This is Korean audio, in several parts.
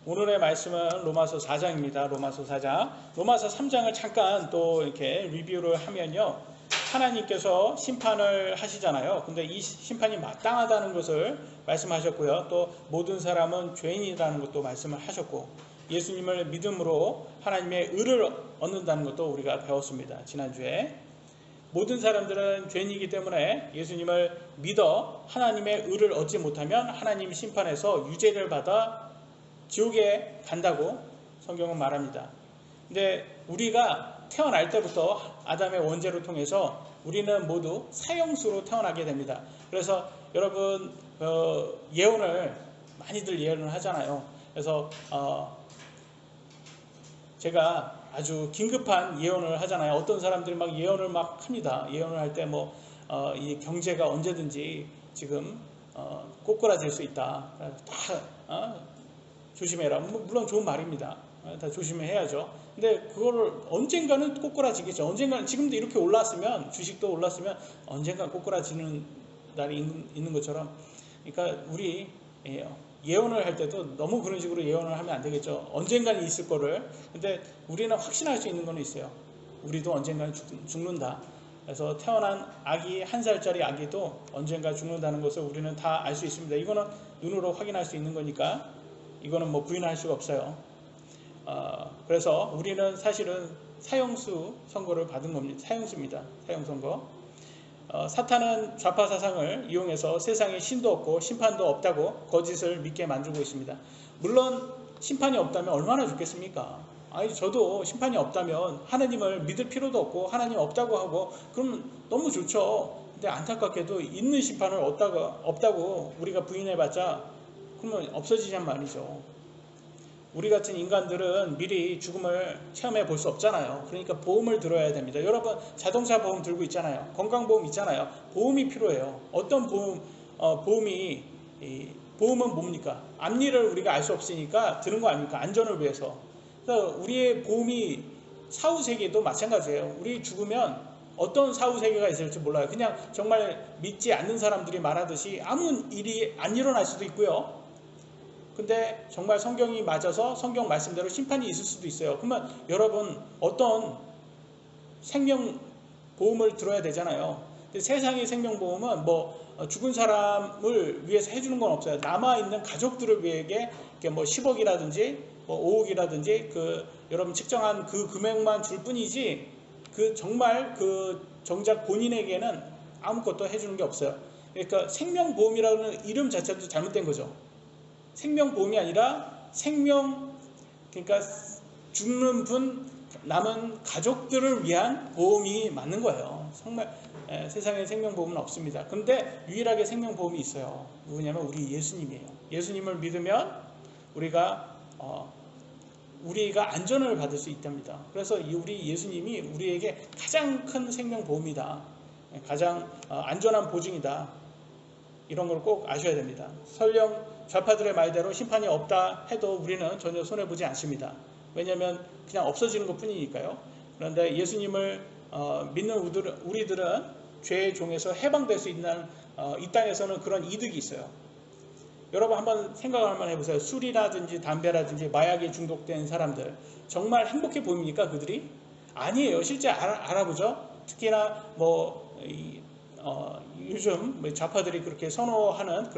오늘의 말씀은 로마서 4장입니다. 로마서 4장. 로마서 3장을 잠깐 또 이렇게 리뷰를 하면요. 하나님께서 심판을 하시잖아요. 근데 이 심판이 마땅하다는 것을 말씀하셨고요. 또 모든 사람은 죄인이라는 것도 말씀을 하셨고, 예수님을 믿음으로 하나님의 의를 얻는다는 것도 우리가 배웠습니다. 지난주에. 모든 사람들은 죄인이기 때문에 예수님을 믿어 하나님의 의를 얻지 못하면 하나님 심판에서 유죄를 받아 지옥에 간다고 성경은 말합니다. 근데 우리가 태어날 때부터 아담의 원죄로 통해서 우리는 모두 사형수로 태어나게 됩니다. 그래서 여러분 예언을 많이들 예언을 하잖아요. 그래서 제가 아주 긴급한 예언을 하잖아요. 어떤 사람들이 막 예언을 막 합니다. 예언을 할 때 이 경제가 언제든지 지금 꼬꾸라질 수 있다. 다 조심해라. 물론 좋은 말입니다. 다 조심해야죠. 근데 그거를 언젠가는 꼬꾸라지겠죠. 언젠가는 지금도 이렇게 올랐으면, 주식도 올랐으면 언젠가 꼬꾸라지는 날이 있는 것처럼, 그러니까 우리 예언을 할 때도 너무 그런 식으로 예언을 하면 안 되겠죠. 언젠가는 있을 거를. 근데 우리는 확신할 수 있는 건 있어요. 우리도 언젠가는 죽는다. 그래서 태어난 아기, 1살짜리 아기도 언젠가 죽는다는 것을 우리는 다 알 수 있습니다. 이거는 눈으로 확인할 수 있는 거니까 이거는 부인할 수가 없어요. 그래서 우리는 사실은 사형수 선고를 받은 겁니다. 사형수입니다. 사형 선고. 사탄은 좌파 사상을 이용해서 세상에 신도 없고 심판도 없다고 거짓을 믿게 만들고 있습니다. 물론 심판이 없다면 얼마나 좋겠습니까? 아니, 저도 심판이 없다면 하나님을 믿을 필요도 없고 하나님 없다고 하고 그럼 너무 좋죠. 근데 안타깝게도 있는 심판을 없다고 우리가 부인해봤자 그러면 없어지냔 말이죠. 우리 같은 인간들은 미리 죽음을 체험해 볼 수 없잖아요. 그러니까 보험을 들어야 됩니다. 여러분 자동차 보험 들고 있잖아요. 건강보험 있잖아요. 보험이 필요해요. 어떤 보험은 뭡니까? 앞일을 우리가 알 수 없으니까 드는 거 아닙니까? 안전을 위해서. 그래서 우리의 보험이 사후세계도 마찬가지예요. 우리 죽으면 어떤 사후세계가 있을지 몰라요. 그냥 정말 믿지 않는 사람들이 말하듯이 아무 일이 안 일어날 수도 있고요. 근데 정말 성경이 맞아서 성경 말씀대로 심판이 있을 수도 있어요. 그러면 여러분 어떤 생명보험을 들어야 되잖아요. 근데 세상의 생명보험은 죽은 사람을 위해서 해주는 건 없어요. 남아있는 가족들을 위해 10억이라든지 5억이라든지 여러분 측정한 그 금액만 줄 뿐이지 정말 정작 본인에게는 아무것도 해주는 게 없어요. 그러니까 생명보험이라는 이름 자체도 잘못된 거죠. 생명보험이 아니라 그러니까 죽는 분, 남은 가족들을 위한 보험이 맞는 거예요. 정말 세상에 생명보험은 없습니다. 근데 유일하게 생명보험이 있어요. 누구냐면 우리 예수님이에요. 예수님을 믿으면 우리가 안전을 받을 수 있답니다. 그래서 우리 예수님이 우리에게 가장 큰 생명보험이다. 가장 안전한 보증이다. 이런 걸 꼭 아셔야 됩니다. 설령 좌파들의 말대로 심판이 없다 해도 우리는 전혀 손해보지 않습니다. 왜냐하면 그냥 없어지는 것 뿐이니까요. 그런데 예수님을 믿는 우리들은 죄의 종에서 해방될 수 있는 이 땅에서는 그런 이득이 있어요. 여러분 한번 생각을 한번 해보세요. 술이라든지 담배라든지 마약에 중독된 사람들 정말 행복해 보입니까? 그들이? 아니에요. 실제 알아보죠. 특히나 요즘 좌파들이 그렇게 선호하는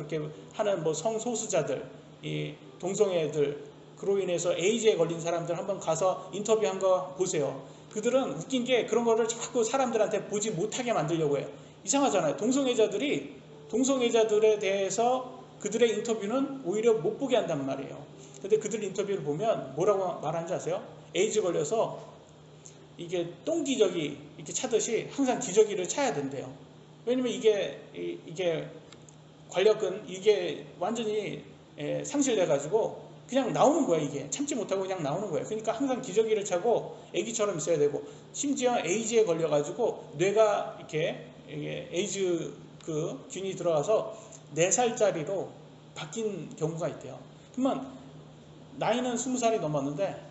성소수자들, 이 동성애들, 그로 인해서 에이즈에 걸린 사람들 한번 가서 인터뷰한 거 보세요. 그들은 웃긴 게 그런 거를 자꾸 사람들한테 보지 못하게 만들려고 해요. 이상하잖아요. 동성애자들에 대해서 그들의 인터뷰는 오히려 못 보게 한단 말이에요. 근데 그들 인터뷰를 보면 뭐라고 말하는지 아세요? 에이즈 걸려서 이게 똥기저귀 이렇게 차듯이 항상 기저귀를 차야 된대요. 왜냐면 이게 관력은 이게 완전히 상실돼가지고 그냥 나오는 거야. 이게 참지 못하고 그냥 나오는 거예요. 그러니까 항상 기저귀를 차고 애기처럼 있어야 되고, 심지어 에이즈에 걸려가지고 뇌가 이게 에이즈 균이 들어가서 4살짜리로 바뀐 경우가 있대요. 그러면 나이는 20살이 넘었는데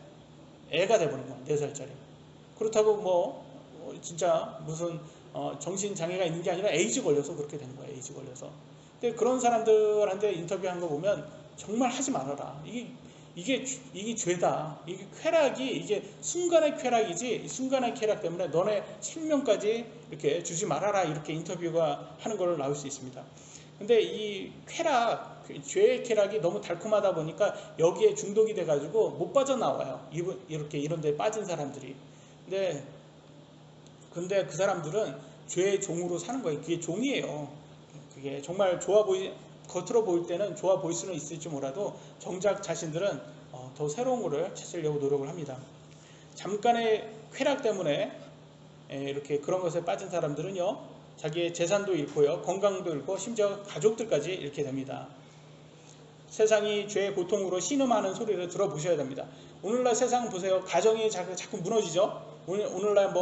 애가 돼버린 거야. 4살짜리. 그렇다고 진짜 무슨 정신장애가 있는 게 아니라 에이즈 걸려서 그렇게 된 거예요. 에이즈 걸려서. 근데 그런 사람들한테 인터뷰한 거 보면 정말 하지 말아라. 이게 이게 죄다. 이게 쾌락이 이게 순간의 쾌락이지, 순간의 쾌락 때문에 너네 생명까지 이렇게 주지 말아라, 이렇게 인터뷰가 하는 걸로 나올 수 있습니다. 근데 이 쾌락, 죄의 쾌락이 너무 달콤하다 보니까 여기에 중독이 돼가지고 못 빠져나와요. 이렇게 이런 데 빠진 사람들이. 근데 그 사람들은 죄의 종으로 사는 거예요. 그게 종이에요. 그게 정말 겉으로 보일 때는 좋아 보일 수는 있을지 몰라도 정작 자신들은 더 새로운 것을 찾으려고 노력을 합니다. 잠깐의 쾌락 때문에 이렇게 그런 것에 빠진 사람들은요, 자기의 재산도 잃고요, 건강도 잃고 심지어 가족들까지 잃게 됩니다. 세상이 죄의 고통으로 신음하는 소리를 들어보셔야 됩니다. 오늘날 세상 보세요. 가정이 자꾸 무너지죠. 오늘날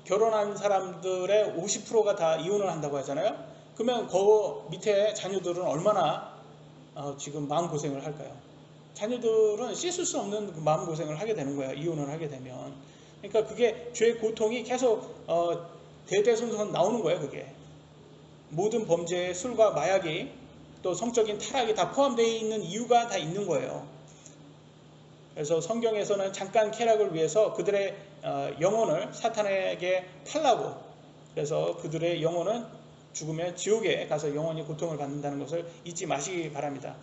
결혼한 사람들의 50%가 다 이혼을 한다고 하잖아요. 그러면 그 밑에 자녀들은 얼마나 지금 마음고생을 할까요? 자녀들은 씻을 수 없는 그 마음고생을 하게 되는 거예요. 이혼을 하게 되면. 그러니까 그게 죄의 고통이 계속 대대손손 나오는 거예요. 그게 모든 범죄에 술과 마약이 또 성적인 타락이 다 포함되어 있는 이유가 다 있는 거예요. 그래서 성경에서는 잠깐 쾌락을 위해서 그들의 영혼을 사탄에게 팔라고, 그래서 그들의 영혼은 죽으면 지옥에 가서 영원히 고통을 받는다는 것을 잊지 마시기 바랍니다.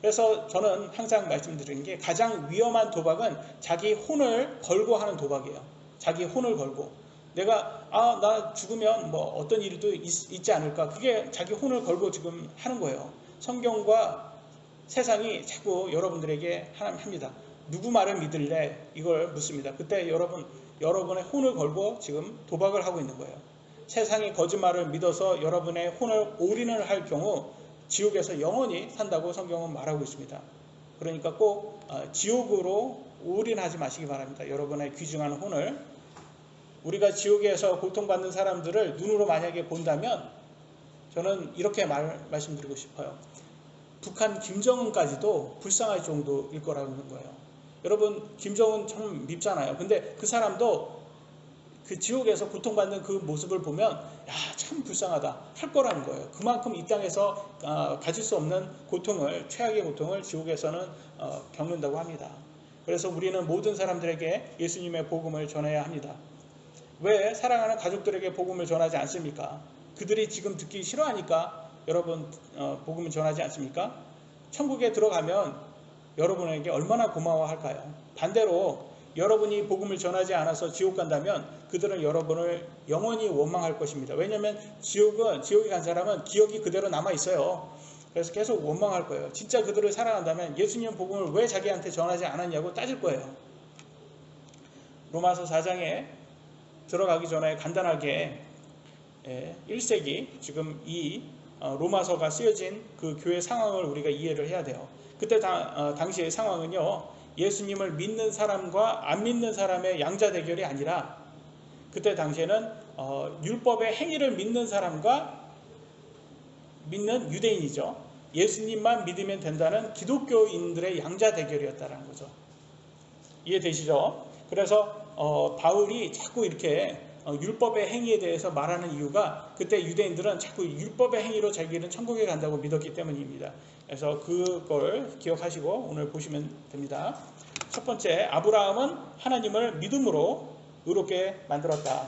그래서 저는 항상 말씀드리는 게, 가장 위험한 도박은 자기 혼을 걸고 하는 도박이에요. 자기 혼을 걸고 내가 나 죽으면 어떤 일도 있지 않을까, 그게 자기 혼을 걸고 지금 하는 거예요. 성경과 세상이 자꾸 여러분들에게 합니다. 누구 말을 믿을래? 이걸 묻습니다. 그때 여러분의 혼을 걸고 지금 도박을 하고 있는 거예요. 세상의 거짓말을 믿어서 여러분의 혼을 올인을 할 경우 지옥에서 영원히 산다고 성경은 말하고 있습니다. 그러니까 꼭 지옥으로 올인하지 마시기 바랍니다. 여러분의 귀중한 혼을. 우리가 지옥에서 고통받는 사람들을 눈으로 만약에 본다면 저는 이렇게 말씀드리고 싶어요. 북한 김정은까지도 불쌍할 정도일 거라는 거예요. 여러분, 김정은 참 밉잖아요. 근데 그 사람도 그 지옥에서 고통받는 그 모습을 보면 참 불쌍하다 할 거라는 거예요. 그만큼 이 땅에서 가질 수 없는 고통을, 최악의 고통을 지옥에서는 겪는다고 합니다. 그래서 우리는 모든 사람들에게 예수님의 복음을 전해야 합니다. 왜 사랑하는 가족들에게 복음을 전하지 않습니까? 그들이 지금 듣기 싫어하니까 여러분 복음을 전하지 않습니까? 천국에 들어가면 여러분에게 얼마나 고마워할까요? 반대로 여러분이 복음을 전하지 않아서 지옥 간다면 그들은 여러분을 영원히 원망할 것입니다. 왜냐하면 지옥에 간 사람은 기억이 그대로 남아있어요. 그래서 계속 원망할 거예요. 진짜 그들을 사랑한다면 예수님 복음을 왜 자기한테 전하지 않았냐고 따질 거예요. 로마서 4장에 들어가기 전에 간단하게 1세기 지금 이 로마서가 쓰여진 그 교회 상황을 우리가 이해를 해야 돼요. 그때 당시의 상황은요, 예수님을 믿는 사람과 안 믿는 사람의 양자 대결이 아니라, 그때 당시에는 율법의 행위를 믿는 사람과 믿는 유대인이죠, 예수님만 믿으면 된다는 기독교인들의 양자 대결이었다는 거죠. 이해되시죠? 그래서 바울이 자꾸 이렇게 율법의 행위에 대해서 말하는 이유가, 그때 유대인들은 자꾸 율법의 행위로 자기는 천국에 간다고 믿었기 때문입니다. 그래서 그걸 기억하시고 오늘 보시면 됩니다. 첫 번째, 아브라함은 하나님을 믿음으로 의롭게 만들었다.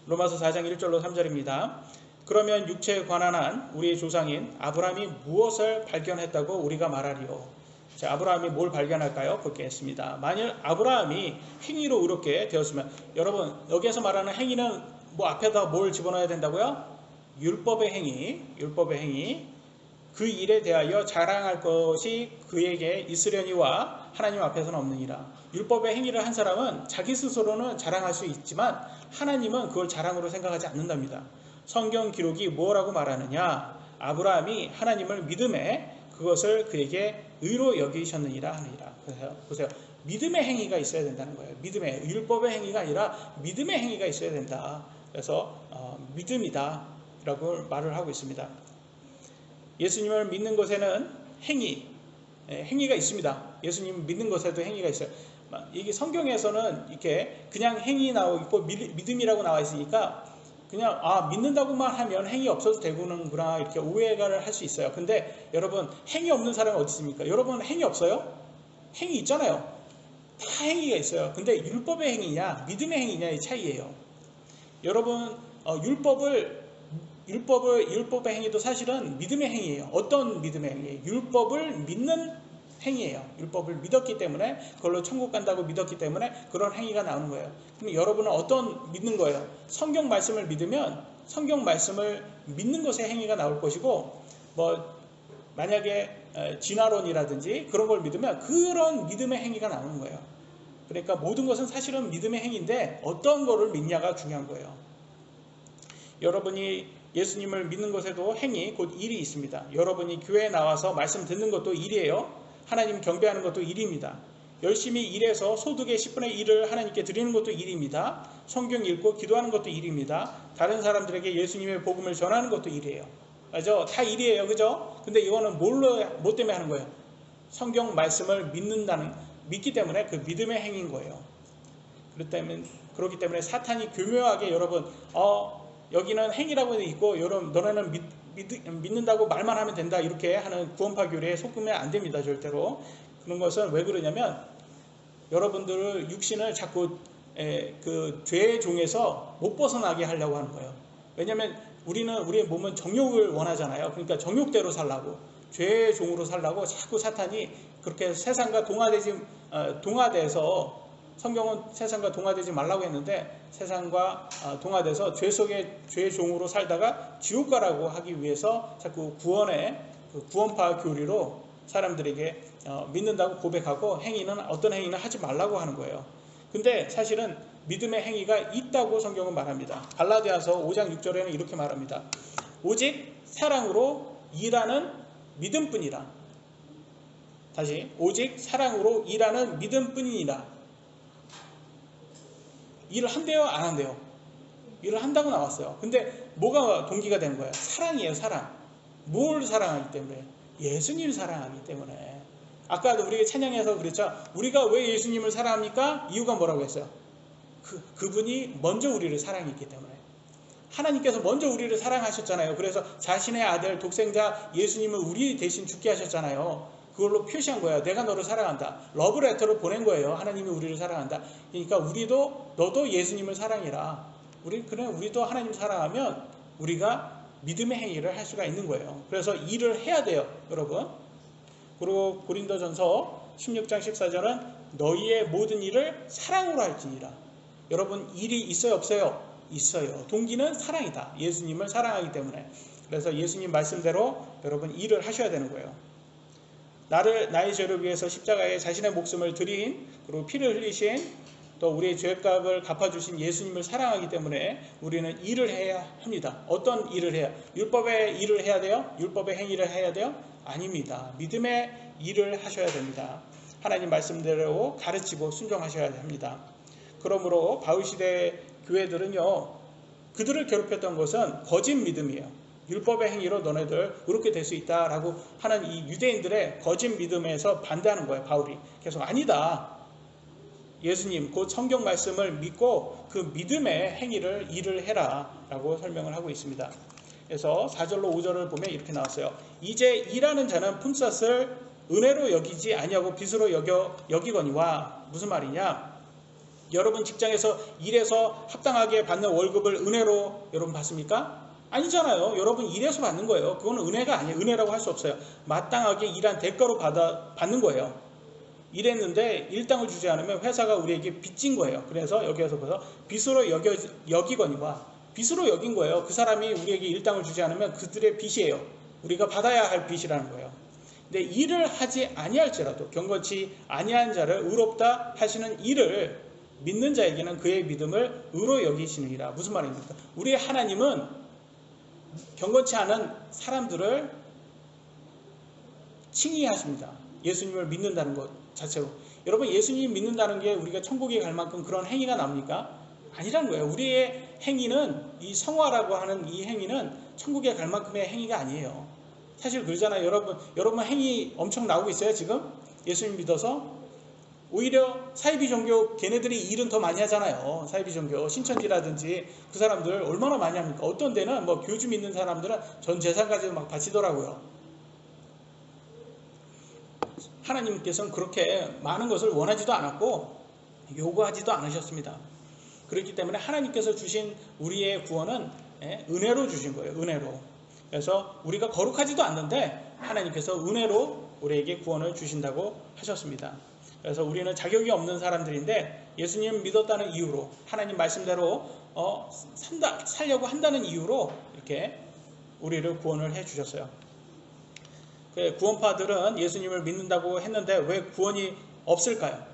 로마서 4장 1절로 3절입니다. 그러면 육체에 관한 한 우리의 조상인 아브라함이 무엇을 발견했다고 우리가 말하리요? 자, 아브라함이 뭘 발견할까요? 보겠습니다. 만일 아브라함이 행위로 의롭게 되었으면, 여러분 여기에서 말하는 행위는 앞에다 뭘 집어넣어야 된다고요? 율법의 행위. 그 일에 대하여 자랑할 것이 그에게 있으려니와 하나님 앞에서는 없느니라. 율법의 행위를 한 사람은 자기 스스로는 자랑할 수 있지만 하나님은 그걸 자랑으로 생각하지 않는답니다. 성경 기록이 뭐라고 말하느냐? 아브라함이 하나님을 믿음에 그것을 그에게 의로 여기셨느니라 하느니라. 그래서 보세요. 믿음의 행위가 있어야 된다는 거예요. 믿음의, 율법의 행위가 아니라 믿음의 행위가 있어야 된다. 그래서 믿음이다 라고 말을 하고 있습니다. 예수님을 믿는 것에는 행위가 있습니다. 예수님 믿는 것에도 행위가 있어요. 이게 성경에서는 이렇게 그냥 행위 나오고 있고 믿음이라고 나와 있으니까 그냥 믿는다고만 하면 행위 없어도 되는구나 이렇게 오해를 할 수 있어요. 근데 여러분 행위 없는 사람은 어디 있습니까? 여러분 행위 없어요? 행위 있잖아요. 다 행위가 있어요. 근데 율법의 행위냐 믿음의 행위냐의 차이예요. 여러분 율법의 행위도 사실은 믿음의 행위예요. 어떤 믿음의 행위예요? 율법을 믿는 행위예요. 율법을 믿었기 때문에 그걸로 천국 간다고 믿었기 때문에 그런 행위가 나오는 거예요. 그럼 여러분은 어떤 믿는 거예요? 성경 말씀을 믿으면 성경 말씀을 믿는 것의 행위가 나올 것이고 만약에 진화론이라든지 그런 걸 믿으면 그런 믿음의 행위가 나오는 거예요. 그러니까 모든 것은 사실은 믿음의 행위인데 어떤 거를 믿냐가 중요한 거예요. 여러분이 예수님을 믿는 것에도 행위 곧 일이 있습니다. 여러분이 교회에 나와서 말씀 듣는 것도 일이에요. 하나님 경배하는 것도 일입니다. 열심히 일해서 소득의 10분의 1을 하나님께 드리는 것도 일입니다. 성경 읽고 기도하는 것도 일입니다. 다른 사람들에게 예수님의 복음을 전하는 것도 일이에요. 맞죠? 다 일이에요. 그죠? 근데 이거는 뭐 때문에 하는 거예요? 성경 말씀을 믿기 때문에 그 믿음의 행위인 거예요. 그렇기 때문에 사탄이 교묘하게 여러분 여기는 행위라고 있고 여러분 너네는 믿는다고 말만 하면 된다 이렇게 하는 구원파 교리에 속으면 안 됩니다. 절대로. 그런 것은 왜 그러냐면 여러분들을 육신을 자꾸 그 죄의 종에서 못 벗어나게 하려고 하는 거예요. 왜냐하면 우리의 몸은 정욕을 원하잖아요. 그러니까 정욕대로 살라고 죄의 종으로 살라고 자꾸 사탄이 그렇게 세상과 동화돼서 성경은 세상과 동화되지 말라고 했는데 세상과 동화돼서 죄 속에 죄의 종으로 살다가 지옥 가라고 하기 위해서 자꾸 구원파 교리로 사람들에게 믿는다고 고백하고 어떤 행위는 하지 말라고 하는 거예요. 근데 사실은 믿음의 행위가 있다고 성경은 말합니다. 갈라디아서 5장 6절에는 이렇게 말합니다. 오직 사랑으로 일하는 믿음뿐이라. 다시 오직 사랑으로 일하는 믿음뿐이니라. 일을 한대요? 안 한대요? 일을 한다고 나왔어요. 근데 뭐가 동기가 되는 거예요? 사랑이에요. 사랑. 뭘 사랑하기 때문에? 예수님을 사랑하기 때문에. 아까도 우리가 찬양해서 그랬죠. 우리가 왜 예수님을 사랑합니까? 이유가 뭐라고 했어요? 그분이 먼저 우리를 사랑했기 때문에. 하나님께서 먼저 우리를 사랑하셨잖아요. 그래서 자신의 아들 독생자 예수님을 우리 대신 죽게 하셨잖아요. 그걸로 표시한 거예요. 내가 너를 사랑한다. 러브레터를 보낸 거예요. 하나님이 우리를 사랑한다. 그러니까 너도 예수님을 사랑해라. 우리도 하나님 사랑하면 우리가 믿음의 행위를 할 수가 있는 거예요. 그래서 일을 해야 돼요. 여러분. 그리고 고린도전서 16장 14절은 너희의 모든 일을 사랑으로 할지니라. 여러분 일이 있어요? 없어요? 있어요. 동기는 사랑이다. 예수님을 사랑하기 때문에. 그래서 예수님 말씀대로 여러분 일을 하셔야 되는 거예요. 나의 죄를 위해서 십자가에 자신의 목숨을 드린 그리고 피를 흘리신 또 우리의 죄값을 갚아주신 예수님을 사랑하기 때문에 우리는 일을 해야 합니다. 어떤 일을 해야? 율법의 일을 해야 돼요? 율법의 행위를 해야 돼요? 아닙니다. 믿음의 일을 하셔야 됩니다. 하나님 말씀대로 가르치고 순종하셔야 합니다. 그러므로 바울시대 교회들은요, 그들을 괴롭혔던 것은 거짓 믿음이에요. 율법의 행위로 너네들 그렇게 될 수 있다라고 하는 이 유대인들의 거짓 믿음에서 반대하는 거예요. 바울이 계속 아니다. 예수님 곧 성경 말씀을 믿고 그 믿음의 행위를 일을 해라 라고 설명을 하고 있습니다. 그래서 4절로 5절을 보면 이렇게 나왔어요. 이제 일하는 자는 품삯을 은혜로 여기지 아니하고 빚으로 여기거니와. 무슨 말이냐? 여러분 직장에서 일해서 합당하게 받는 월급을 은혜로 여러분 받습니까? 아니잖아요. 여러분 일해서 받는 거예요. 그거는 은혜가 아니에요. 은혜라고 할 수 없어요. 마땅하게 일한 대가로 받는 거예요. 일했는데 일당을 주지 않으면 회사가 우리에게 빚진 거예요. 그래서 여기에서 빚으로 여기거니와. 빚으로 여긴 거예요. 그 사람이 우리에게 일당을 주지 않으면 그들의 빚이에요. 우리가 받아야 할 빚이라는 거예요. 근데 일을 하지 아니할지라도 경건치 아니한 자를 의롭다 하시는 일을 믿는 자에게는 그의 믿음을 의로 여기시느니라. 무슨 말입니까? 우리의 하나님은 경건치 않은 사람들을 칭의하십니다. 예수님을 믿는다는 것 자체로. 여러분 예수님 믿는다는 게 우리가 천국에 갈 만큼 그런 행위가 납니까? 아니라는 거예요. 우리의 행위는 이 성화라고 하는 이 행위는 천국에 갈 만큼의 행위가 아니에요. 사실 그러잖아요. 여러분 행위 엄청 나오고 있어요 지금? 예수님 믿어서? 오히려 사이비 종교 걔네들이 일은 더 많이 하잖아요. 사이비 종교 신천지라든지 그 사람들 얼마나 많이 합니까? 어떤 데는 뭐 교주 믿는 사람들은 전 재산까지도 막 바치더라고요. 하나님께서는 그렇게 많은 것을 원하지도 않았고 요구하지도 않으셨습니다. 그렇기 때문에 하나님께서 주신 우리의 구원은 은혜로 주신 거예요. 은혜로. 그래서 우리가 거룩하지도 않는데 하나님께서 은혜로 우리에게 구원을 주신다고 하셨습니다. 그래서 우리는 자격이 없는 사람들인데 예수님 믿었다는 이유로 하나님 말씀대로 살려고 한다는 이유로 이렇게 우리를 구원을 해 주셨어요. 구원파들은 예수님을 믿는다고 했는데 왜 구원이 없을까요?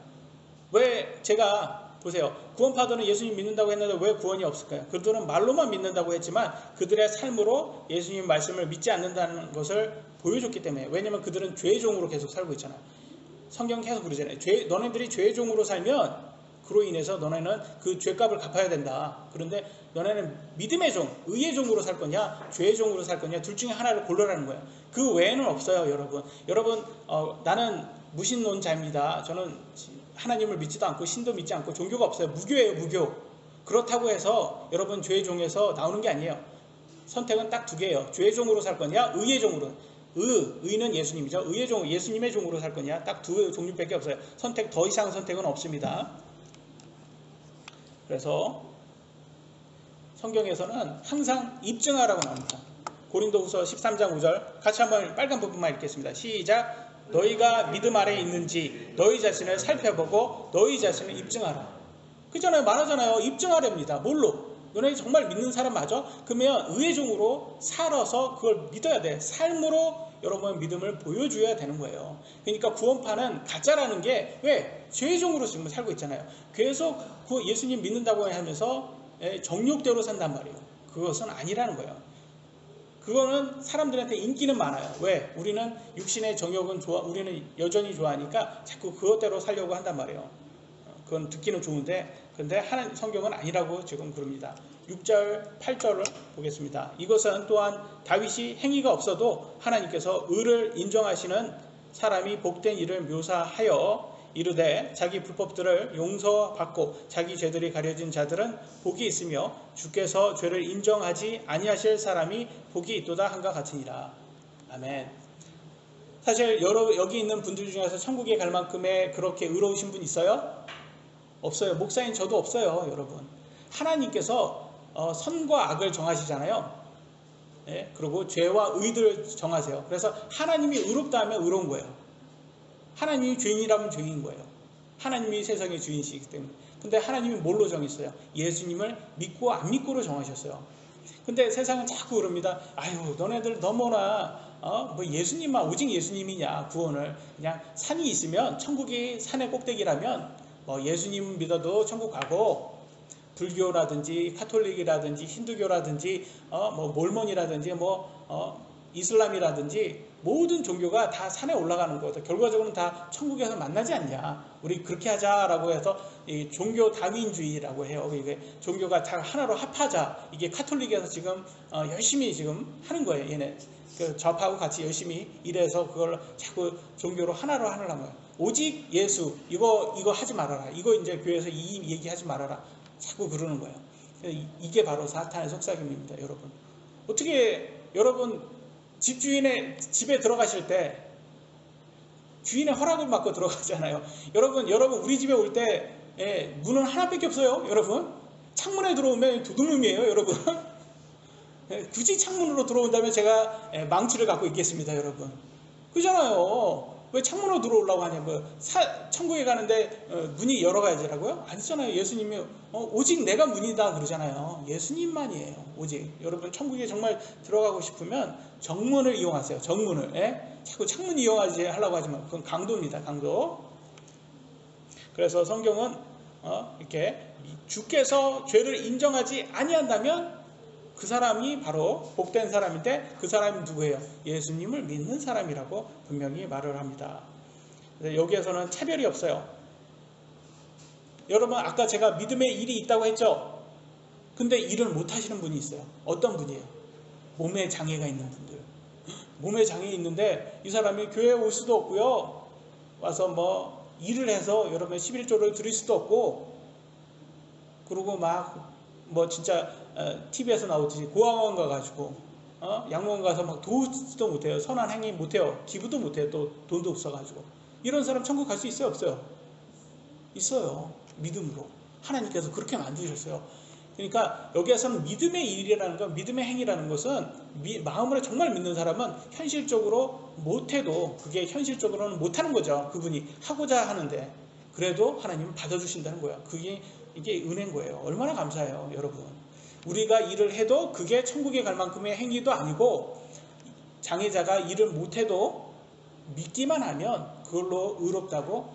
왜 제가 보세요. 구원파들은 예수님 믿는다고 했는데 왜 구원이 없을까요? 그들은 말로만 믿는다고 했지만 그들의 삶으로 예수님 말씀을 믿지 않는다는 것을 보여줬기 때문에. 왜냐하면 그들은 죄의 종으로 계속 살고 있잖아요. 성경 계속 그러잖아요. 너네들이 죄의 종으로 살면 그로 인해서 너네는 그 죄값을 갚아야 된다. 그런데 너네는 믿음의 종, 의의 종으로 살 거냐, 죄의 종으로 살 거냐, 둘 중에 하나를 고르라는 거예요. 그 외에는 없어요, 여러분. 여러분, 나는 무신론자입니다. 저는 하나님을 믿지도 않고 신도 믿지 않고 종교가 없어요. 무교예요, 무교. 그렇다고 해서 여러분 죄의 종에서 나오는 게 아니에요. 선택은 딱 두 개예요. 죄의 종으로 살 거냐, 의의 종으로. 의는 예수님이죠. 의의 종, 예수님의 종으로 살 거냐, 딱 두 종류밖에 없어요. 더 이상 선택은 없습니다. 그래서 성경에서는 항상 입증하라고 나옵니다. 고린도후서 13장 5절 같이 한번 빨간 부분만 읽겠습니다. 시작. 너희가 믿음 아래에 있는지 너희 자신을 살펴보고 너희 자신을 입증하라. 그잖아요. 말하잖아요. 입증하랍니다. 뭘로? 너네 정말 믿는 사람 맞아? 그러면 의의 종으로 살아서 그걸 믿어야 돼. 삶으로 여러분 믿음을 보여줘야 되는 거예요. 그러니까 구원파는 가짜라는 게 왜? 죄의 종으로 지금 살고 있잖아요. 계속 그 예수님 믿는다고 하면서 정욕대로 산단 말이에요. 그것은 아니라는 거예요. 그거는 사람들한테 인기는 많아요. 왜? 우리는 육신의 정욕은 우리는 여전히 좋아하니까 자꾸 그것대로 살려고 한단 말이에요. 그건 듣기는 좋은데 근데 성경은 아니라고 지금 그럽니다. 6절 8절을 보겠습니다. 이것은 또한 다윗이 행위가 없어도 하나님께서 의를 인정하시는 사람이 복된 일을 묘사하여 이르되 자기 불법들을 용서받고 자기 죄들이 가려진 자들은 복이 있으며 주께서 죄를 인정하지 아니하실 사람이 복이 있도다 한과 같으니라. 아멘. 사실 여기 있는 분들 중에서 천국에 갈 만큼의 그렇게 의로우신 분 있어요? 없어요. 목사인 저도 없어요. 여러분. 하나님께서 선과 악을 정하시잖아요. 예? 그리고 죄와 의를 정하세요. 그래서 하나님이 의롭다 하면 의로운 거예요. 하나님이 죄인이라면 죄인인 거예요. 하나님이 세상의 주인이시기 때문에. 근데 하나님이 뭘로 정했어요? 예수님을 믿고 안 믿고로 정하셨어요. 근데 세상은 자꾸 그럽니다. 아유, 너네들 너무나 뭐 예수님만 오직 예수님이냐 구원을. 그냥 산이 있으면 천국이 산의 꼭대기라면 뭐 예수님 믿어도 천국 가고 불교라든지 카톨릭이라든지 힌두교라든지 뭐 몰몬이라든지 이슬람이라든지 모든 종교가 다 산에 올라가는 거죠. 결과적으로는 다 천국에서 만나지 않냐. 우리 그렇게 하자라고 해서 이 종교 다윈주의라고 해요. 이게 종교가 다 하나로 합하자. 이게 카톨릭에서 지금 열심히 지금 하는 거예요. 얘네 그 좌파하고 같이 열심히 일해서 그걸 자꾸 종교로 하나로 하려는 거예요. 오직 예수 이거 하지 말아라. 이거 이제 교회에서 이 얘기하지 말아라. 자꾸 그러는 거예요. 이게 바로 사탄의 속삭임입니다, 여러분. 어떻게 여러분 집주인의 집에 들어가실 때 주인의 허락을 받고 들어가잖아요. 여러분 우리 집에 올 때 문은 하나밖에 없어요. 여러분 창문에 들어오면 도둑놈이에요. 여러분 굳이 창문으로 들어온다면 제가 망치를 갖고 있겠습니다. 여러분 그잖아요. 왜 창문으로 들어오려고 하냐. 천국에 가는데 문이 열어가야지라고요? 아니잖아요. 예수님이 오직 내가 문이다 그러잖아요. 예수님만이에요. 오직. 여러분 천국에 정말 들어가고 싶으면 정문을 이용하세요. 정문을. 자꾸 창문 이용하지 하려고 하지만 그건 강도입니다. 강도. 그래서 성경은 이렇게 주께서 죄를 인정하지 아니한다면 그 사람이 바로 복된 사람인데 그 사람이 누구예요? 예수님을 믿는 사람이라고 분명히 말을 합니다. 여기에서는 차별이 없어요. 여러분 아까 제가 믿음의 일이 있다고 했죠? 근데 일을 못 하시는 분이 있어요. 어떤 분이에요? 몸에 장애가 있는 분들. 몸에 장애 있는데 이 사람이 교회에 올 수도 없고요. 와서 일을 해서 여러분 11조를 드릴 수도 없고, 그리고 막 뭐 진짜 TV에서 나오듯이 고아원 가가지고 양로원 가서 막 도우지도 못해요. 선한 행위 못해요. 기부도 못해요. 또 돈도 없어가지고. 이런 사람 천국 갈 수 있어요? 없어요? 있어요. 믿음으로. 하나님께서 그렇게 만드셨어요. 그러니까 여기에서는 믿음의 일이라는 건, 믿음의 행위라는 것은 마음으로 정말 믿는 사람은 현실적으로 못해도, 그게 현실적으로는 못하는 거죠. 그분이 하고자 하는데 그래도 하나님은 받아주신다는 거예요. 이게 은혜인 거예요. 얼마나 감사해요, 여러분. 우리가 일을 해도 그게 천국에 갈 만큼의 행위도 아니고, 장애자가 일을 못해도 믿기만 하면 그걸로 의롭다고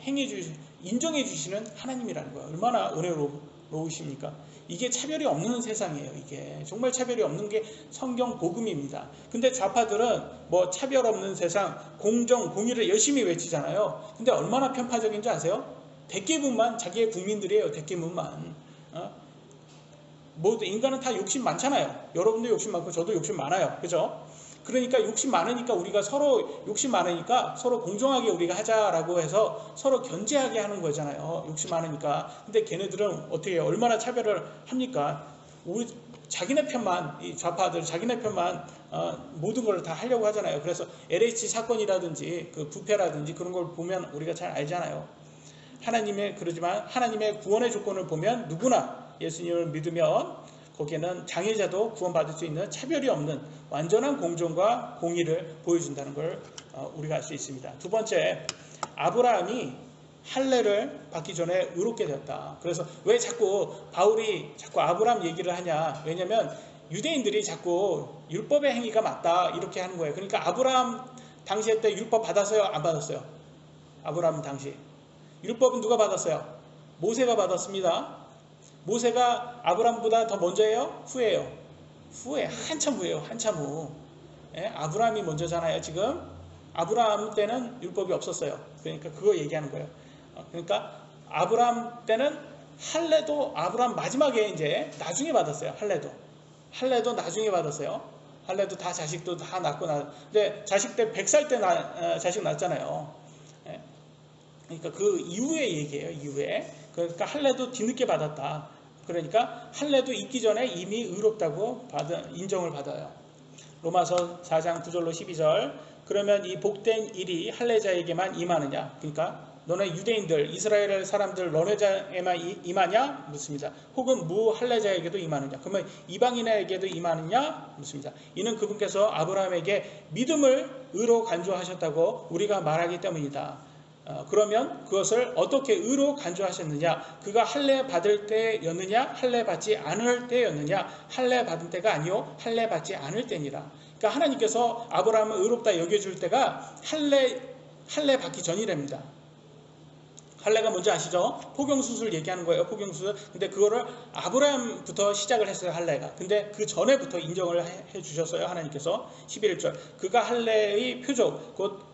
인정해 주시는 하나님이라는 거예요. 얼마나 은혜로우십니까? 이게 차별이 없는 세상이에요. 이게 정말 차별이 없는 게 성경 복음입니다. 근데 좌파들은 뭐 차별 없는 세상, 공정, 공의를 열심히 외치잖아요. 근데 얼마나 편파적인지 아세요? 대개분만 자기의 국민들이에요. 대개분만. 모두 인간은 다 욕심 많잖아요. 여러분도 욕심 많고 저도 욕심 많아요. 그죠? 그러니까 욕심 많으니까, 우리가 서로 욕심 많으니까 서로 공정하게 우리가 하자라고 해서 서로 견제하게 하는 거잖아요. 욕심 많으니까. 근데 걔네들은 어떻게 해요? 얼마나 차별을 합니까? 자기네 편만, 이 좌파들 자기네 편만 모든 걸 다 하려고 하잖아요. 그래서 LH 사건이라든지 그 부패라든지 그런 걸 보면 우리가 잘 알잖아요. 그러지만 하나님의 구원의 조건을 보면 누구나 예수님을 믿으면 거기에는 장애자도 구원받을 수 있는 차별이 없는 완전한 공정과 공의를 보여준다는 걸 우리가 알 수 있습니다. 두 번째, 아브라함이 할례를 받기 전에 의롭게 되었다. 그래서 왜 바울이 자꾸 아브라함 얘기를 하냐? 왜냐하면 유대인들이 자꾸 율법의 행위가 맞다 이렇게 하는 거예요. 그러니까 아브라함 당시에 때 율법 받았어요? 안 받았어요? 아브라함 당시 율법은 누가 받았어요? 모세가 받았습니다. 모세가 아브라함보다 더 먼저예요? 후예요? 후에, 한참 후예요. 한참 후. 아브라함이 먼저잖아요. 지금 아브라함 때는 율법이 없었어요. 그러니까 그거 얘기하는 거예요. 그러니까 아브라함 때는 할례도 아브라함 마지막에 이제 나중에 받았어요. 할례도 나중에 받았어요. 할례도 다 자식도 다 낳고 근데 자식 때 100살 때 자식 낳았잖아요. 그러니까 그 이후의 얘기예요. 이후에. 그러니까 할례도 뒤늦게 받았다. 그러니까 할례도 있기 전에 이미 의롭다고 인정을 받아요. 로마서 4장 9절로 12절. 그러면 이 복된 일이 할례자에게만 임하느냐? 그러니까 너네 유대인들, 이스라엘 사람들 너네자에만 임하냐? 묻습니다. 혹은 무할례자에게도 임하느냐? 그러면 이방인에게도 임하느냐? 묻습니다. 이는 그분께서 아브라함에게 믿음을 의로 간주하셨다고 우리가 말하기 때문이다. 그러면 그것을 어떻게 의로 간주하셨느냐? 그가 할례 받을 때였느냐? 할례 받지 않을 때였느냐? 할례 받은 때가 아니요 할례 받지 않을 때니라. 그러니까 하나님께서 아브라함을 의롭다 여겨줄 때가 할례 받기 전이랍니다. 할례가 뭔지 아시죠? 포경수술 얘기하는 거예요. 포경수술. 근데 그거를 아브라함부터 시작을 했어요. 할례가. 근데 그 전에부터 인정을 해 주셨어요. 하나님께서. 11절. 그가 할례의 표적 곧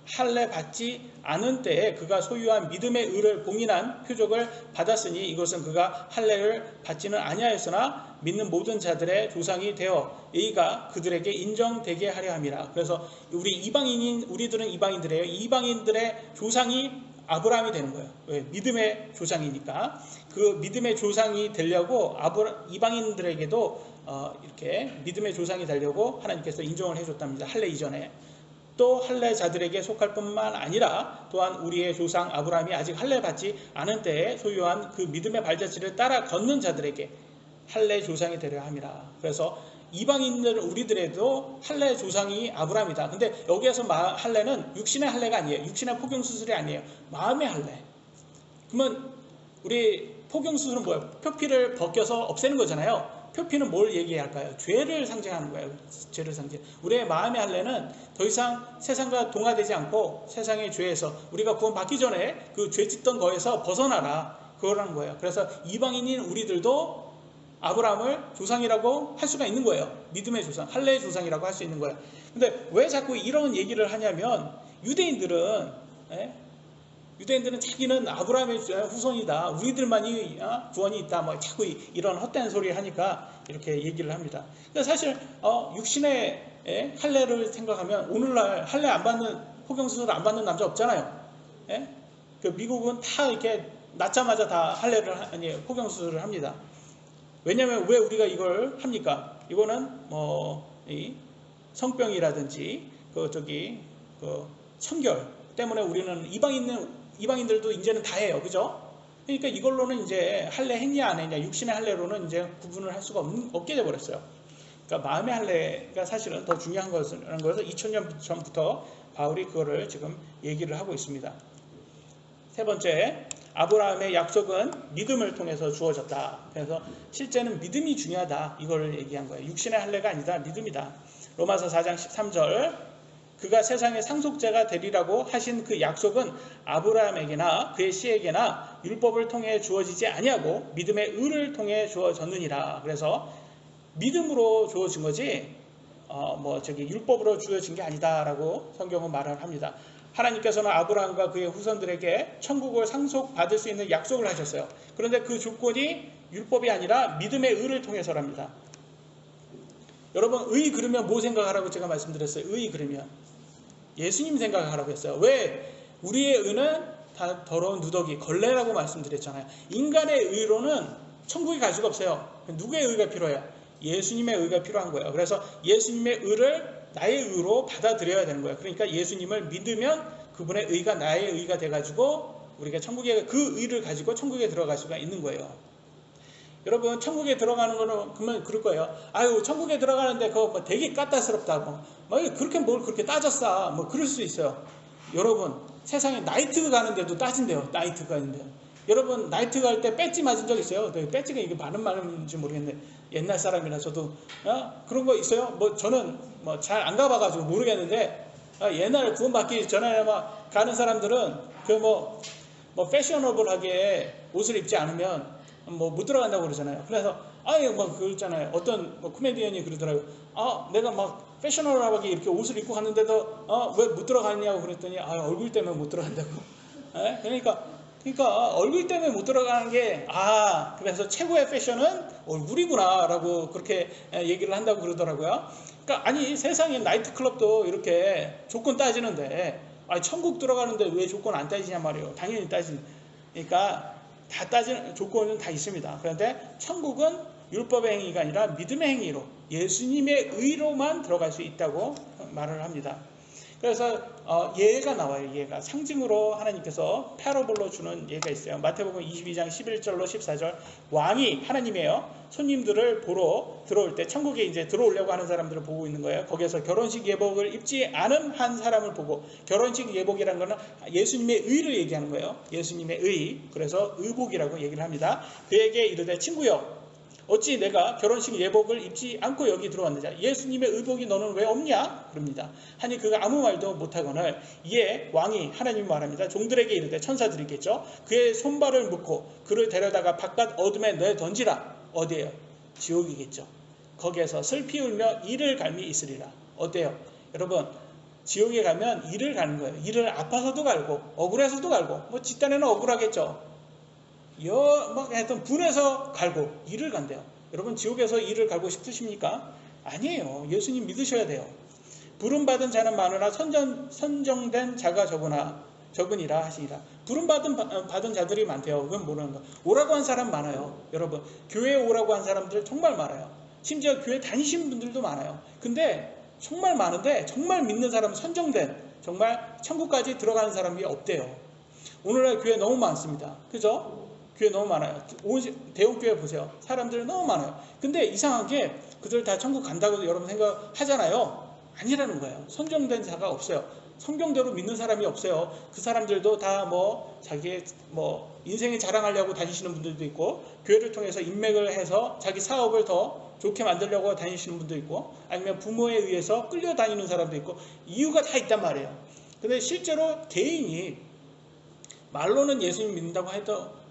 할례 받지 않은 때에 그가 소유한 믿음의 의를 봉인한 표적을 받았으니 이것은 그가 할례를 받지는 아니하였으나 믿는 모든 자들의 조상이 되어 이가 그들에게 인정되게 하려 함이라. 그래서 우리들은 이방인들이에요. 이방인들의 조상이 아브라함이 되는 거예요. 왜? 믿음의 조상이니까. 그 믿음의 조상이 되려고 이방인들에게도 이렇게 믿음의 조상이 되려고 하나님께서 인정을 해줬답니다. 할례 이전에. 또 할례자들에게 속할 뿐만 아니라 또한 우리의 조상 아브라함이 아직 할례 받지 않은 때에 소유한 그 믿음의 발자취를 따라 걷는 자들에게 할례 조상이 되려 함이라. 그래서 이방인들 우리들에도 할례 조상이 아브라함이다. 근데 여기에서 할례는 육신의 할례가 아니에요. 육신의 포경수술이 아니에요. 마음의 할례. 그러면 우리 포경수술은 뭐예요? 표피를 벗겨서 없애는 거잖아요. 표피는 뭘 얘기할까요? 죄를 상징하는 거예요. 죄를 상징. 우리의 마음의 할례는 더 이상 세상과 동화되지 않고 세상의 죄에서 우리가 구원받기 전에 그 죄 짓던 거에서 벗어나라. 그거라는 거예요. 그래서 이방인인 우리들도 아브라함을 조상이라고 할 수가 있는 거예요. 믿음의 조상, 할례의 조상이라고 할 수 있는 거예요. 근데 왜 자꾸 이런 얘기를 하냐면 유대인들은 자기는 아브라함의 후손이다. 우리들만이 구원이 있다. 뭐 자꾸 이런 헛된 소리 하니까 이렇게 얘기를 합니다. 근데 사실 육신의 할례를 생각하면 오늘날 할례 안 받는 포경수술 안 받는 남자 없잖아요. 그 미국은 다 이렇게 낳자마자 다 할례를 아니 포경 수술을 합니다. 왜냐하면 왜 우리가 이걸 합니까? 이거는 이 성병이라든지 그 청결 때문에 우리는 이방인들도 이제는 다 해요, 그죠? 그러니까 이걸로는 이제 할례 했냐 안 했냐, 육신의 할례로는 이제 구분을 할 수가 없게 돼 버렸어요. 그러니까 마음의 할례가 사실은 더 중요한 것이라는 것을 2000년 전부터 바울이 그거를 지금 얘기를 하고 있습니다. 세 번째, 아브라함의 약속은 믿음을 통해서 주어졌다. 그래서 실제는 믿음이 중요하다. 이걸 얘기한 거예요. 육신의 할례가 아니다. 믿음이다. 로마서 4장 13절, 그가 세상의 상속자가 되리라고 하신 그 약속은 아브라함에게나 그의 씨에게나 율법을 통해 주어지지 아니하고 믿음의 의를 통해 주어졌느니라. 그래서 믿음으로 주어진 거지 율법으로 주어진 게 아니다라고 성경은 말을 합니다. 하나님께서는 아브라함과 그의 후손들에게 천국을 상속받을 수 있는 약속을 하셨어요. 그런데 그 조건이 율법이 아니라 믿음의 의를 통해서랍니다. 여러분, 의 그러면 뭐 생각하라고 제가 말씀드렸어요? 의 그러면 예수님 생각하라고 했어요. 왜? 우리의 의는 다 더러운 누더기, 걸레라고 말씀드렸잖아요. 인간의 의로는 천국에 갈 수가 없어요. 누구의 의가 필요해요? 예수님의 의가 필요한 거예요. 그래서 예수님의 의를 나의 의로 받아들여야 되는 거예요. 그러니까 예수님을 믿으면 그분의 의가 나의 의가 돼가지고 우리가 천국에 그 의를 가지고 천국에 들어갈 수가 있는 거예요. 여러분, 천국에 들어가는 거는 그러면 그럴 거예요. 아유, 천국에 들어가는데 그거 되게 까다스럽다. 그렇게 뭘 그렇게 따졌어. 그럴 수 있어요. 여러분, 세상에 나이트 가는데도 따진대요. 나이트 가는데. 여러분, 나이트 갈 때 배지 맞은 적 있어요? 배지가 이게 많은 말인지 모르겠는데 옛날 사람이라 저도 그런 거 있어요? 저는 잘 안 가봐가지고 모르겠는데 옛날에 구원받기 전에 가는 사람들은 패셔너블하게 옷을 입지 않으면 못 들어간다고 그러잖아요. 그래서 그렇잖아요. 어떤 코미디언이 그러더라고요. 내가 패셔너블하게 이렇게 옷을 입고 갔는데도 왜 못 들어가냐고 그랬더니 얼굴 때문에 못 들어간다고. 그러니까 얼굴 때문에 못 들어가는 게 그래서 최고의 패션은 얼굴이구나 라고 그렇게 얘기를 한다고 그러더라고요. 그러니까 아니, 세상에 나이트클럽도 이렇게 조건 따지는데 천국 들어가는데 왜 조건 안 따지냐 말이에요. 당연히 그러니까 다 따지는 조건은 다 있습니다. 그런데 천국은 율법의 행위가 아니라 믿음의 행위로 예수님의 의로만 들어갈 수 있다고 말을 합니다. 그래서 예가 나와요. 예가 상징으로 하나님께서 패러볼로 주는 예가 있어요. 마태복음 22장 11절로 14절, 왕이 하나님이에요. 손님들을 보러 들어올 때 천국에 이제 들어오려고 하는 사람들을 보고 있는 거예요. 거기에서 결혼식 예복을 입지 않은 한 사람을 보고, 결혼식 예복이라는 거는 예수님의 의를 얘기하는 거예요. 예수님의 의. 그래서 의복이라고 얘기를 합니다. 그에게 이르되 친구여, 어찌 내가 결혼식 예복을 입지 않고 여기 들어왔느냐? 예수님의 의복이 너는 왜 없냐? 그럽니다. 하니 그가 아무 말도 못하거늘 이에 왕이 하나님 말합니다. 종들에게 이르되, 천사들이겠죠. 그의 손발을 묶고 그를 데려다가 바깥 어둠에 내던지라. 어디에요? 지옥이겠죠. 거기에서 슬피 울며 이를 갈미 있으리라. 어때요? 여러분, 지옥에 가면 이를 가는 거예요. 이를 아파서도 갈고 억울해서도 갈고 집단에는 억울하겠죠. 하여튼 분해서 갈고 이를 간대요. 여러분, 지옥에서 이를 갈고 싶으십니까? 아니에요. 예수님 믿으셔야 돼요. 부름받은 자는 많으나 선정된 자가 적으니라 하시니라. 부름받은 자들이 많대요. 그건 모르는 거. 오라고 한 사람 많아요. 여러분, 교회에 오라고 한 사람들 정말 많아요. 심지어 교회 다니시는 분들도 많아요. 근데 정말 많은데 정말 믿는 사람은 선정된, 정말 천국까지 들어가는 사람이 없대요. 오늘날 교회 너무 많습니다. 그죠? 교회 너무 많아요. 대형교회 보세요. 사람들 너무 많아요. 근데 이상하게 그들 다 천국 간다고 여러분 생각하잖아요. 아니라는 거예요. 선정된 자가 없어요. 성경대로 믿는 사람이 없어요. 그 사람들도 다 자기의 인생을 자랑하려고 다니시는 분들도 있고, 교회를 통해서 인맥을 해서 자기 사업을 더 좋게 만들려고 다니시는 분도 있고, 아니면 부모에 의해서 끌려다니는 사람도 있고, 이유가 다 있단 말이에요. 근데 실제로 개인이 말로는 예수님 믿는다고 해도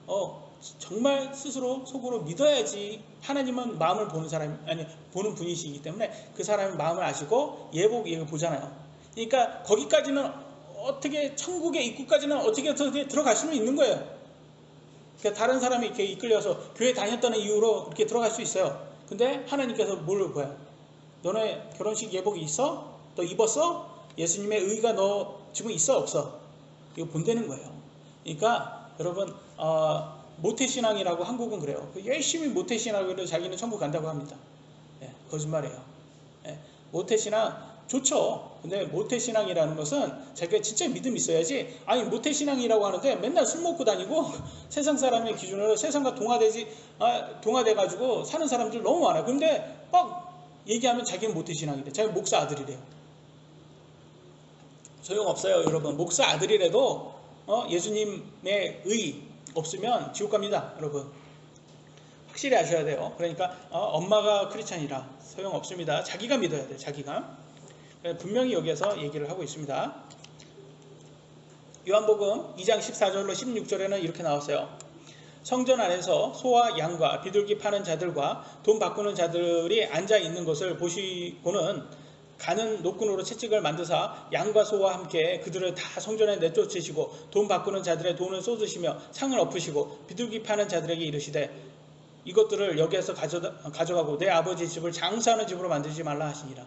정말 스스로 속으로 믿어야지. 하나님은 마음을 보는 분이시기 때문에 그 사람의 마음을 아시고 예복을 보잖아요. 그러니까 거기까지는 어떻게, 천국의 입구까지는 어떻게 들어갈 수는 있는 거예요. 그러니까 다른 사람이 이렇게 이끌려서 교회 다녔다는 이유로 이렇게 들어갈 수 있어요. 근데 하나님께서 뭘 보여요? 너네 결혼식 예복이 있어? 너 입었어? 예수님의 의가 너 지금 있어? 없어? 이거 본다는 거예요. 그러니까 여러분 모태신앙이라고 한국은 그래요. 열심히 모태신앙으로 자기는 천국 간다고 합니다. 예, 거짓말이에요. 예, 모태신앙 좋죠. 근데 모태신앙이라는 것은 자기가 진짜 믿음이 있어야지. 아니 모태신앙이라고 하는데 맨날 술 먹고 다니고 세상 사람의 기준으로 세상과 동화돼가지고 사는 사람들 너무 많아요. 근데 막 얘기하면 자기는 모태신앙이래. 자기 목사 아들이래요. 소용없어요. 여러분 목사 아들이라도 예수님의 의 없으면 지옥 갑니다. 여러분 확실히 아셔야 돼요. 그러니까 엄마가 크리스찬이라 소용없습니다. 자기가 믿어야 돼요. 자기가. 분명히 여기에서 얘기를 하고 있습니다. 요한복음 2장 14절로 16절에는 이렇게 나왔어요. 성전 안에서 소와 양과 비둘기 파는 자들과 돈 바꾸는 자들이 앉아 있는 것을 보시고는 가는 노끈으로 채찍을 만드사 양과 소와 함께 그들을 다 성전에 내쫓으시고 돈 바꾸는 자들의 돈을 쏟으시며 상을 엎으시고 비둘기 파는 자들에게 이르시되 이것들을 여기에서 가져가고 내 아버지 집을 장사하는 집으로 만들지 말라 하시니라.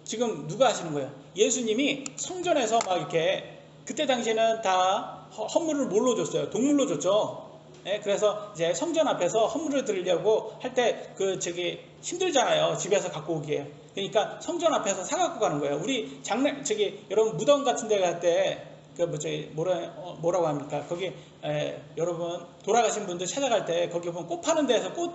지금 누가 하시는 거예요? 예수님이 성전에서 막 이렇게 그때 당시에는 다 헌물을 뭘로 줬어요? 동물로 줬죠. 네, 그래서 이제 성전 앞에서 헌물을 드리려고 할 때 힘들잖아요. 집에서 갖고 오기에. 그러니까 성전 앞에서 사갖고 가는 거예요. 우리 여러분 무덤 같은 데 갈 때 뭐라고 합니까? 거기 여러분 돌아가신 분들 찾아갈 때 거기 보면 꽃 파는 데에서 꽃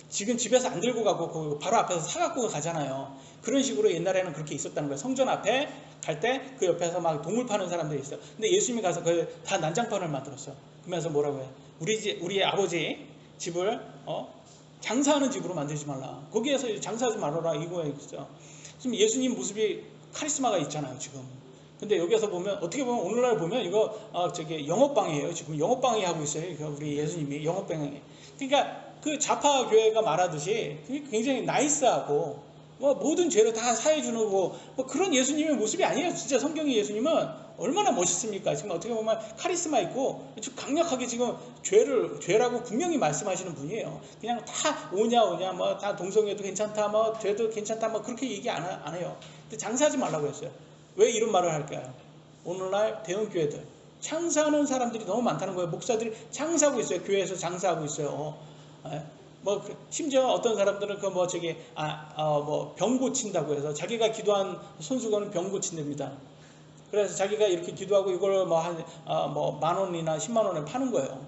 지금 집에서 안 들고 가고 바로 앞에서 사갖고 가잖아요. 그런 식으로 옛날에는 그렇게 있었다는 거예요. 성전 앞에 갈 때 그 옆에서 막 동물 파는 사람들이 있어요. 근데 예수님이 가서 다 난장판을 만들었어요. 그러면서 뭐라고 해요? 우리 아버지 집을 장사하는 집으로 만들지 말라. 거기에서 장사하지 말아라 이거였어요. 지금 예수님 모습이 카리스마가 있잖아요. 지금. 근데 여기서 보면 어떻게 보면 오늘날 보면 이거 영업방해예요. 지금 영업방해 하고 있어요. 우리 예수님이 영업방해. 그러니까 그 좌파 교회가 말하듯이 굉장히 나이스하고 모든 죄를 다 사해주는 그런 예수님의 모습이 아니에요. 진짜 성경의 예수님은 얼마나 멋있습니까? 지금 어떻게 보면 카리스마 있고 강력하게 지금 죄라고 분명히 말씀하시는 분이에요. 그냥 다 오냐 다 동성애도 괜찮다 죄도 괜찮다 그렇게 얘기 안 해요. 근데 장사하지 말라고 했어요. 왜 이런 말을 할까요? 오늘날 대형교회들 장사하는 사람들이 너무 많다는 거예요. 목사들이 장사하고 있어요. 교회에서 장사하고 있어요. 심지어 어떤 사람들은 병 고친다고 해서 자기가 기도한 손수건은 병 고친답니다. 그래서 자기가 이렇게 기도하고 이걸 만 원이나 10만 원에 파는 거예요.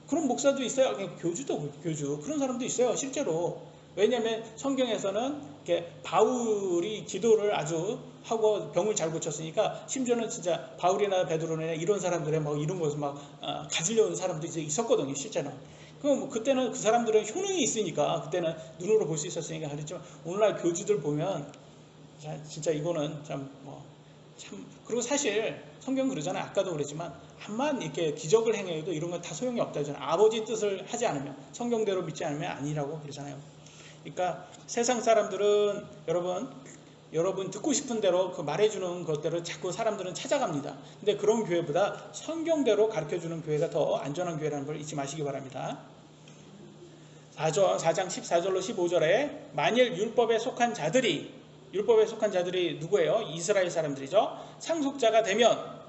그런 목사도 있어요. 교주 그런 사람도 있어요. 실제로. 왜냐하면 성경에서는 이렇게 바울이 기도를 아주 하고 병을 잘 고쳤으니까 심지어는 진짜 바울이나 베드로나 이런 사람들의 이런 것을 가지려는 사람도 이제 있었거든요. 실제는. 그때는 그 사람들은 효능이 있으니까 그때는 눈으로 볼 수 있었으니까 그랬지만 오늘날 교주들 보면 진짜 이거는 참 그리고 사실 성경 그러잖아요. 아까도 그랬지만 암만 이렇게 기적을 행해도 이런 건 다 소용이 없다잖아요. 아버지 뜻을 하지 않으면 성경대로 믿지 않으면 아니라고 그러잖아요. 그러니까 세상 사람들은 여러분 듣고 싶은 대로 말해주는 것들을 자꾸 사람들은 찾아갑니다. 근데 그런 교회보다 성경대로 가르쳐주는 교회가 더 안전한 교회라는 걸 잊지 마시기 바랍니다. 4장 14절로 15절에 만일 율법에 속한 자들이 누구예요? 이스라엘 사람들이죠. 상속자가 되면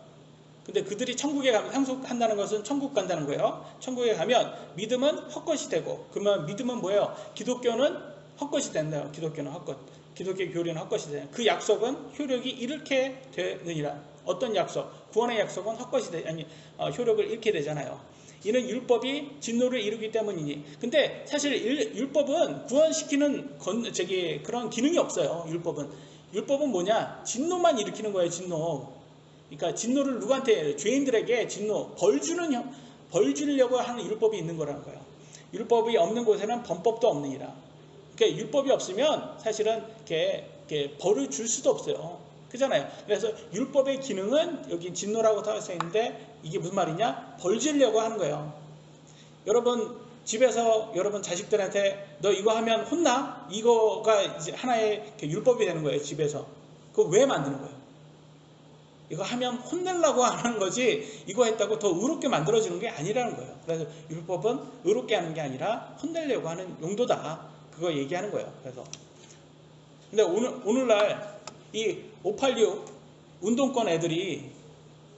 근데 그들이 천국에 가면 상속한다는 것은 천국 간다는 거예요. 천국에 가면 믿음은 헛것이 되고 그러면 믿음은 뭐예요? 기독교는 헛것이 된다요. 기독교는 헛것. 기독교 교리는 헛것이 되는 그 약속은 효력이 잃게 되느니라. 어떤 약속? 구원의 약속은 효력을 잃게 되잖아요. 이는 율법이 진노를 이루기 때문이니. 근데 사실 율법은 구원시키는 그런 기능이 없어요. 율법은 뭐냐? 진노만 일으키는 거예요. 진노. 그러니까 진노를 누구한테? 죄인들에게 벌 주려고 하는 율법이 있는 거라는 거예요. 율법이 없는 곳에는 범법도 없느니라. 그러니까 율법이 없으면 사실은 이렇게 벌을 줄 수도 없어요. 그잖아요. 그래서 율법의 기능은 여기 진노라고 써 있는데 이게 무슨 말이냐? 벌 주려고 하는 거예요. 여러분 집에서 여러분 자식들한테 너 이거 하면 혼나? 이거가 이제 하나의 율법이 되는 거예요. 집에서. 그거 왜 만드는 거예요? 이거 하면 혼내려고 하는 거지 이거 했다고 더 의롭게 만들어지는 게 아니라는 거예요. 그래서 율법은 의롭게 하는 게 아니라 혼내려고 하는 용도다. 그거 얘기하는 거예요. 그래서 근데 오늘날 이 586 운동권 애들이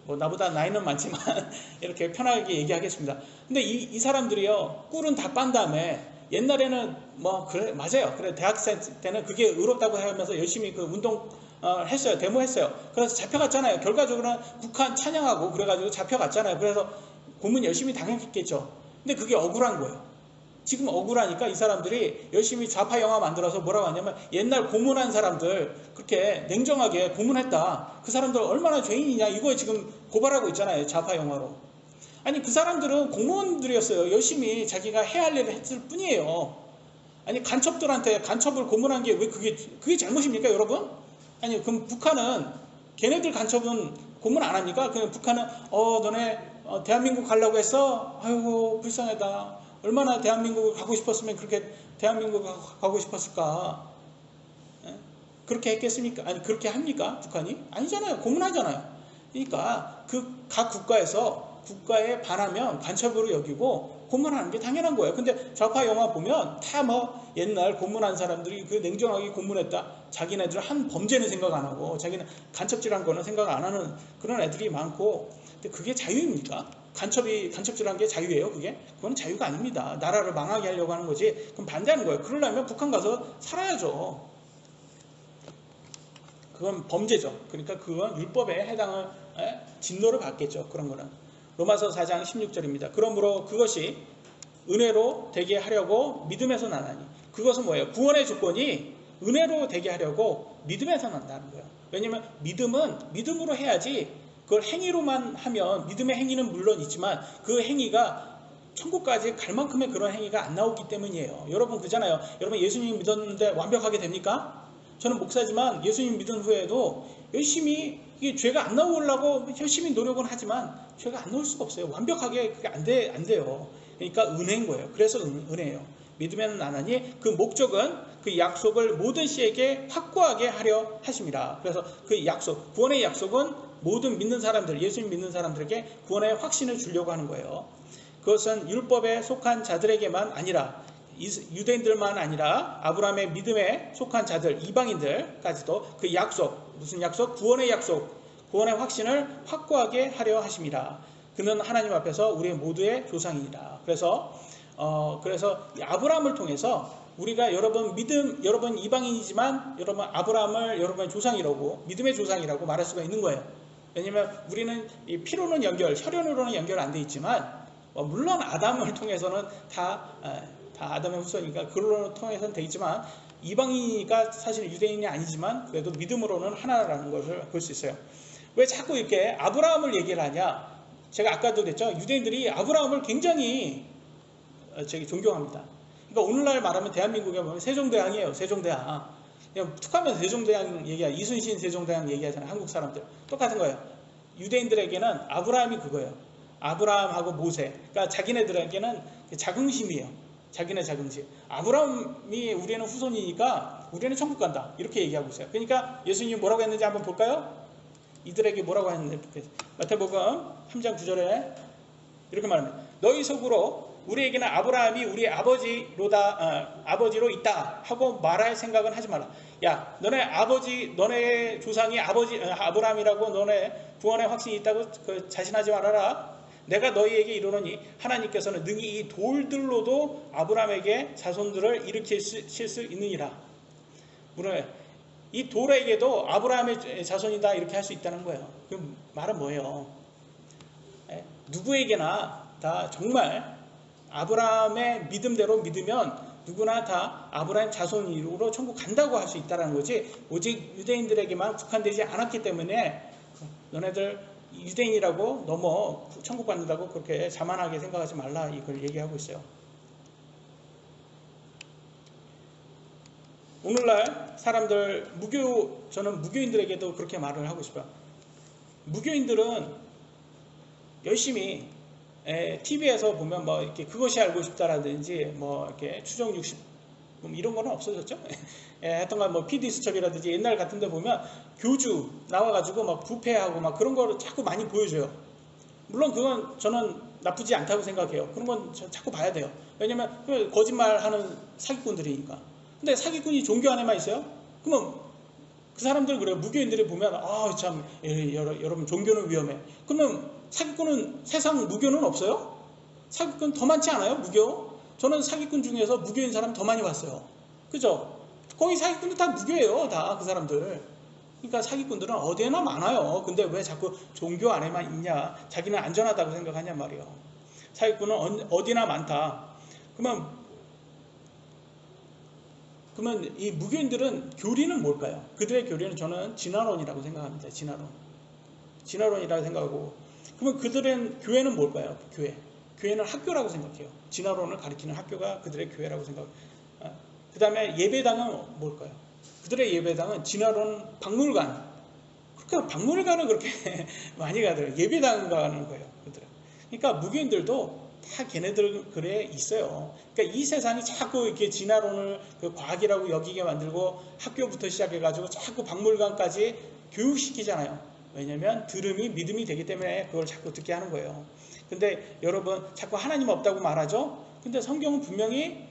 뭐 나보다 나이는 많지만 이렇게 편하게 얘기하겠습니다. 근데 이 사람들이요, 꿀은 다 빤 다음에 옛날에는 뭐 그래 맞아요. 그래 대학생 때는 그게 의롭다고 하면서 열심히 그 운동 했어요. 데모했어요. 그래서 잡혀갔잖아요. 결과적으로는 북한 찬양하고 그래가지고 잡혀갔잖아요. 그래서 고문 열심히 당했겠죠. 근데 그게 억울한 거예요. 지금 억울하니까 이 사람들이 열심히 좌파 영화 만들어서 뭐라고 하냐면 옛날 고문한 사람들 그렇게 냉정하게 고문했다. 그 사람들 얼마나 죄인이냐 이거에 지금 고발하고 있잖아요. 좌파 영화로. 아니 그 사람들은 공무원들이었어요. 열심히 자기가 해야 할 일을 했을 뿐이에요. 아니 간첩들한테 간첩을 고문한 게 왜 그게 잘못입니까 여러분? 아니 그럼 북한은 걔네들 간첩은 고문 안 합니까? 그냥 북한은 너네 대한민국 가려고 했어? 아이고 불쌍하다. 얼마나 대한민국을 가고 싶었으면 그렇게 대한민국을 가고 싶었을까? 예? 그렇게 했겠습니까? 아니 그렇게 합니까? 북한이? 아니잖아요. 고문하잖아요. 그러니까 그 각 국가에 반하면 간첩으로 여기고 고문하는 게 당연한 거예요. 근데 좌파 영화 보면 다 뭐 옛날 고문한 사람들이 그 냉정하게 고문했다. 자기네들 한 범죄는 생각 안 하고 자기는 간첩질한 거는 생각 안 하는 그런 애들이 많고. 근데 그게 자유입니까? 간첩질한 게 자유예요? 그건 자유가 아닙니다. 나라를 망하게 하려고 하는 거지. 그럼 반대하는 거예요. 그러려면 북한 가서 살아야죠. 그건 범죄죠. 그러니까 그건 율법에 해당을 진노를 받겠죠. 그런 거는. 로마서 4장 16절입니다. 그러므로 그것이 은혜로 되게 하려고 믿음에서 나나니. 그것은 뭐예요? 구원의 조건이 은혜로 되게 하려고 믿음에서 난다는 거예요. 왜냐하면 믿음은 믿음으로 해야지 그걸 행위로만 하면 믿음의 행위는 물론 있지만 그 행위가 천국까지 갈 만큼의 그런 행위가 안 나오기 때문이에요. 여러분 그잖아요. 여러분 예수님 믿었는데 완벽하게 됩니까? 저는 목사지만 예수님 믿은 후에도 열심히 이게 죄가 안 나오려고 열심히 노력은 하지만 죄가 안 나올 수가 없어요. 완벽하게 그게 안 돼요. 그러니까 은혜인 거예요. 그래서 은혜예요. 믿으면 나나니 그 목적은 그 약속을 모든 씨에게 확고하게 하려 하심이라. 그래서 그 약속, 구원의 약속은 모든 믿는 사람들, 예수님 믿는 사람들에게 구원의 확신을 주려고 하는 거예요. 그것은 율법에 속한 자들에게만 아니라 유대인들만 아니라 아브라함의 믿음에 속한 자들, 이방인들까지도 그 약속, 무슨 약속? 구원의 약속, 구원의 확신을 확고하게 하려 하심이라. 그는 하나님 앞에서 우리 모두의 조상이니라. 그래서 아브라함을 통해서 우리가 여러분 이방인이지만 여러분 아브라함을 여러분의 조상이라고, 믿음의 조상이라고 말할 수가 있는 거예요. 왜냐하면 우리는 피로는 혈연으로는 연결 안 돼 있지만 물론 아담을 통해서는 다 아담의 후손이니까 그걸로 통해서는 돼 있지만 이방인이니까 사실 유대인이 아니지만 그래도 믿음으로는 하나라는 것을 볼 수 있어요. 왜 자꾸 이렇게 아브라함을 얘기를 하냐? 제가 아까도 그랬죠. 유대인들이 아브라함을 굉장히 존경합니다. 그러니까 오늘날 말하면 대한민국에 보면 세종대왕이에요. 세종대왕. 그냥 툭하면 세종대왕 얘기하잖아요. 이순신 세종대왕 얘기하잖아요. 한국 사람들. 똑같은 거예요. 유대인들에게는 아브라함이 그거예요. 아브라함하고 모세. 그러니까 자기네들에게는 자긍심이에요. 자기네 자긍심. 아브라함이 우리는 후손이니까 우리는 천국 간다. 이렇게 얘기하고 있어요. 그러니까 예수님이 뭐라고 했는지 한번 볼까요? 이들에게 뭐라고 했는지 볼게요. 마태복음 3장 9절에 이렇게 말합니다. 너희 속으로 우리에게는 아브라함이 우리 아버지로 있다 하고 말할 생각은 하지 마라. 야, 너네 조상이 아브라함이라고 너네 구원의 확신이 있다고 자신하지 말아라. 내가 너희에게 이르노니 하나님께서는 능히 이 돌들로도 아브라함에게 자손들을 일으킬 수 있느니라. 물론 이 돌에게도 아브라함의 자손이다 이렇게 할 수 있다는 거예요. 그 말은 뭐예요? 누구에게나 다 정말 아브라함의 믿음대로 믿으면 누구나 다 아브라함 자손으로 천국 간다고 할 수 있다는 거지, 오직 유대인들에게만 국한되지 않았기 때문에 너네들 유대인이라고 넘어 천국 받는다고 그렇게 자만하게 생각하지 말라, 이걸 얘기하고 있어요. 오늘날 사람들 저는 무교인들에게도 그렇게 말을 하고 싶어요. 무교인들은 열심히 TV에서 보면 뭐 이렇게 그것이 알고 싶다라든지 뭐 이렇게 추정 60 이런 거는 없어졌죠. 하여튼간 뭐 PD수첩이라든지 옛날 같은데 보면 교주 나와가지고 막 부패하고 막 그런 거를 자꾸 많이 보여줘요. 물론 그건 저는 나쁘지 않다고 생각해요. 그런 건 자꾸 봐야 돼요. 왜냐면 거짓말하는 사기꾼들이니까. 근데 사기꾼이 종교 안에만 있어요? 그러면 그 사람들은 그래요. 무교인들이 보면 참 여러분 종교는 위험해. 그러면 사기꾼은 세상 무교는 없어요? 사기꾼 더 많지 않아요? 무교? 저는 사기꾼 중에서 무교인 사람 더 많이 봤어요. 그죠? 거의 사기꾼들 다 무교예요. 다 그 사람들. 그러니까 사기꾼들은 어디에나 많아요. 근데 왜 자꾸 종교 안에만 있냐? 자기는 안전하다고 생각하냐 말이에요. 사기꾼은 어디나 많다. 그러면 이 무교인들은 교리는 뭘까요? 그들의 교리는 저는 진화론이라고 생각합니다. 진화론이라고 생각하고, 그러면 그들의 교회는 뭘까요? 교회는 학교라고 생각해요. 진화론을 가리키는 학교가 그들의 교회라고 생각해요. 그 다음에 예배당은 뭘까요? 그들의 예배당은 진화론 박물관. 그러니까 박물관은 그렇게 많이 가더라고요. 예배당 가는 거예요. 그들은. 그러니까 무교인들도 다 걔네들 글에 있어요. 그러니까 이 세상이 자꾸 이렇게 진화론을 그 과학이라고 여기게 만들고 학교부터 시작해가지고 자꾸 박물관까지 교육시키잖아요. 왜냐면 들음이 믿음이 되기 때문에 그걸 자꾸 듣게 하는 거예요. 근데 여러분 자꾸 하나님 없다고 말하죠? 근데 성경은 분명히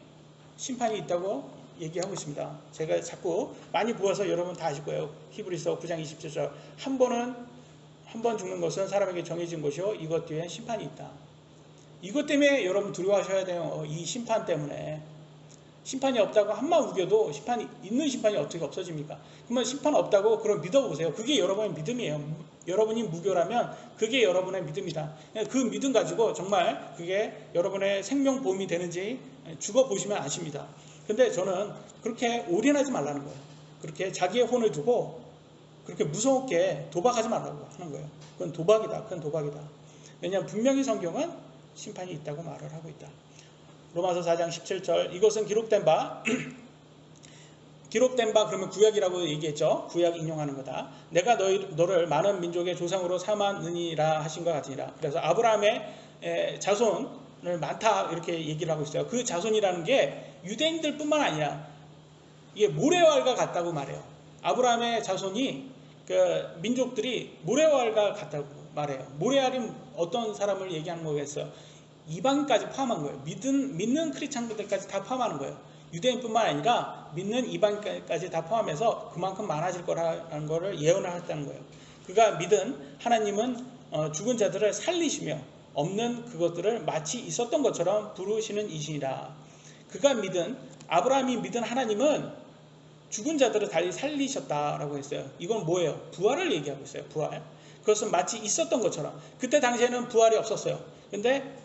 심판이 있다고 얘기하고 있습니다. 제가 자꾸 많이 부어서 여러분 다 아실 거예요. 히브리서 9장 27절 한 번 죽는 것은 사람에게 정해진 것이요 이것 뒤엔 심판이 있다. 이것 때문에 여러분 두려워하셔야 돼요. 이 심판 때문에. 심판이 없다고 한만 우겨도 있는 심판이 어떻게 없어집니까? 그러면 심판 없다고 그럼 믿어보세요. 그게 여러분의 믿음이에요. 여러분이 무교라면 그게 여러분의 믿음이다. 그 믿음 가지고 정말 그게 여러분의 생명보험이 되는지 죽어보시면 아십니다. 근데 저는 그렇게 올인하지 말라는 거예요. 그렇게 자기의 혼을 두고 그렇게 무섭게 도박하지 말라고 하는 거예요. 그건 도박이다. 그건 도박이다. 왜냐하면 분명히 성경은 심판이 있다고 말을 하고 있다. 로마서 4장 17절 이것은 기록된 바 그러면 구약이라고 얘기했죠. 구약 인용하는 거다. 내가 너를 많은 민족의 조상으로 삼았느니라 하신 것 같으니라. 그래서 아브라함의 자손을 많다 이렇게 얘기를 하고 있어요. 그 자손이라는 게 유대인들 뿐만 아니라 이게 모래알과 같다고 말해요. 아브라함의 자손이 그 민족들이 모래알과 같다고 말해요. 모래알이 어떤 사람을 얘기하는 거겠어요? 이방인까지 포함한 거예요. 믿는 크리스찬들까지 다 포함하는 거예요. 유대인뿐만 아니라 믿는 이방인까지 다 포함해서 그만큼 많아질 거라는 것을 예언을 했다는 거예요. 그가 믿은 하나님은 죽은 자들을 살리시며 없는 그것들을 마치 있었던 것처럼 부르시는 이시니라. 아브라함이 믿은 하나님은 죽은 자들을 달리 살리셨다라고 했어요. 이건 뭐예요? 부활을 얘기하고 있어요. 부활. 그것은 마치 있었던 것처럼. 그때 당시에는 부활이 없었어요. 근데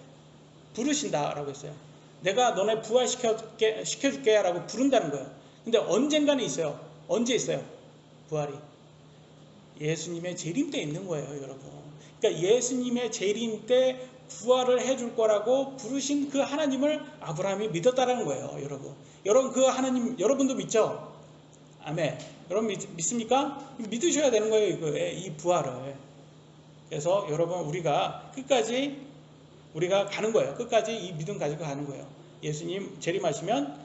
부르신다라고 했어요. 내가 너네 부활시켜줄게 라고 부른다는 거예요. 근데 언젠가는 있어요. 언제 있어요? 부활이. 예수님의 재림 때 있는 거예요, 여러분. 그러니까 예수님의 재림 때 부활을 해줄 거라고 부르신 그 하나님을 아브라함이 믿었다라는 거예요, 여러분. 여러분 그 하나님 여러분도 믿죠? 아멘. 여러분 믿습니까? 믿으셔야 되는 거예요, 이 부활을. 그래서 여러분 우리가 끝까지 가는 거예요. 끝까지 이 믿음 가지고 가는 거예요. 예수님 재림하시면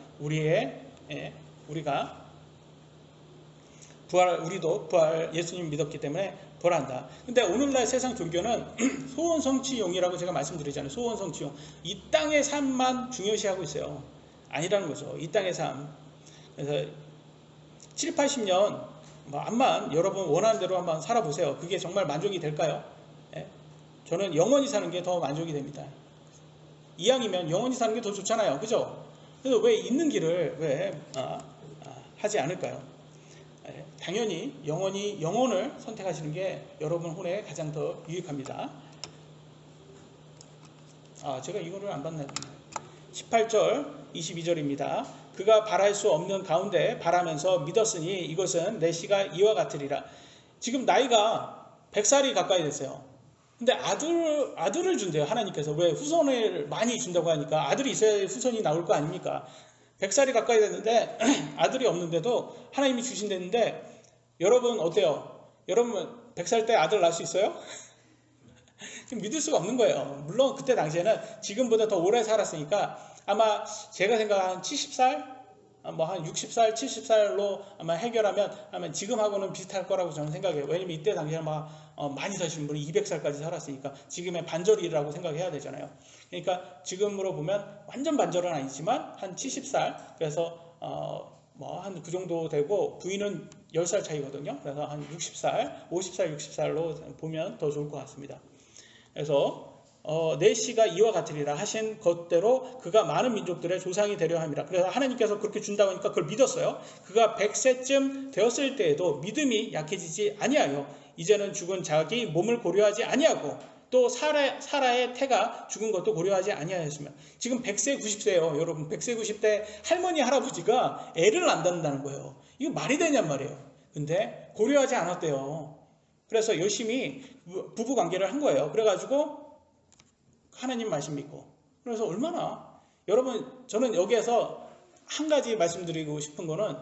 우리가 우리도 부활 예수님 믿었기 때문에 부활한다. 근데 오늘날 세상 종교는 소원성취용이라고 제가 말씀드리잖아요. 소원성취용. 이 땅의 삶만 중요시하고 있어요. 아니라는 거죠. 이 땅의 삶. 그래서 7, 80년 암만 여러분 원하는 대로 한번 살아보세요. 그게 정말 만족이 될까요? 저는 영원히 사는 게 더 만족이 됩니다. 이왕이면 영원히 사는 게 더 좋잖아요. 그죠? 그래서 왜 있는 길을 하지 않을까요? 당연히 영혼을 선택하시는 게 여러분 혼에 가장 더 유익합니다. 제가 이거를 안 봤네. 18절 22절입니다. 그가 바랄 수 없는 가운데 바라면서 믿었으니 이것은 내 시가 이와 같으리라. 지금 나이가 100살이 가까이 됐어요. 근데 아들을 준대요, 하나님께서. 왜? 후손을 많이 준다고 하니까 아들이 있어야 후손이 나올 거 아닙니까? 100살이 가까이 됐는데 아들이 없는데도 하나님이 주신다는데 여러분 어때요? 여러분 100살 때 아들 낳을 수 있어요? 믿을 수가 없는 거예요. 물론 그때 당시에는 지금보다 더 오래 살았으니까 아마 제가 생각한 70살? 한 60살, 70살로 아마 해결하면 아마 지금하고는 비슷할 거라고 저는 생각해요. 왜냐면 이때 당시에는 많이 사시는 분이 200살까지 살았으니까 지금의 반절이라고 생각해야 되잖아요. 그러니까 지금으로 보면 완전 반절은 아니지만 한 70살, 그래서 한 그 정도 되고 부인은 10살 차이거든요. 그래서 한 60살, 50살, 60살로 보면 더 좋을 것 같습니다. 그래서 내 씨가 이와 같으리라 하신 것대로 그가 많은 민족들의 조상이 되려 함이라. 그래서 하나님께서 그렇게 준다고 하니까 그걸 믿었어요. 그가 100세쯤 되었을 때에도 믿음이 약해지지 아니하여 이제는 죽은 자기 몸을 고려하지 아니하고 또 사라의 태가 죽은 것도 고려하지 아니하였으며. 지금 100세 90세예요. 여러분 100세 90대 할머니 할아버지가 애를 낳는다는 거예요. 이거 말이 되냔 말이에요. 근데 고려하지 않았대요. 그래서 열심히 부부관계를 한 거예요. 그래가지고 하나님 말씀 믿고. 그래서 얼마나 여러분, 저는 여기에서 한 가지 말씀드리고 싶은 거는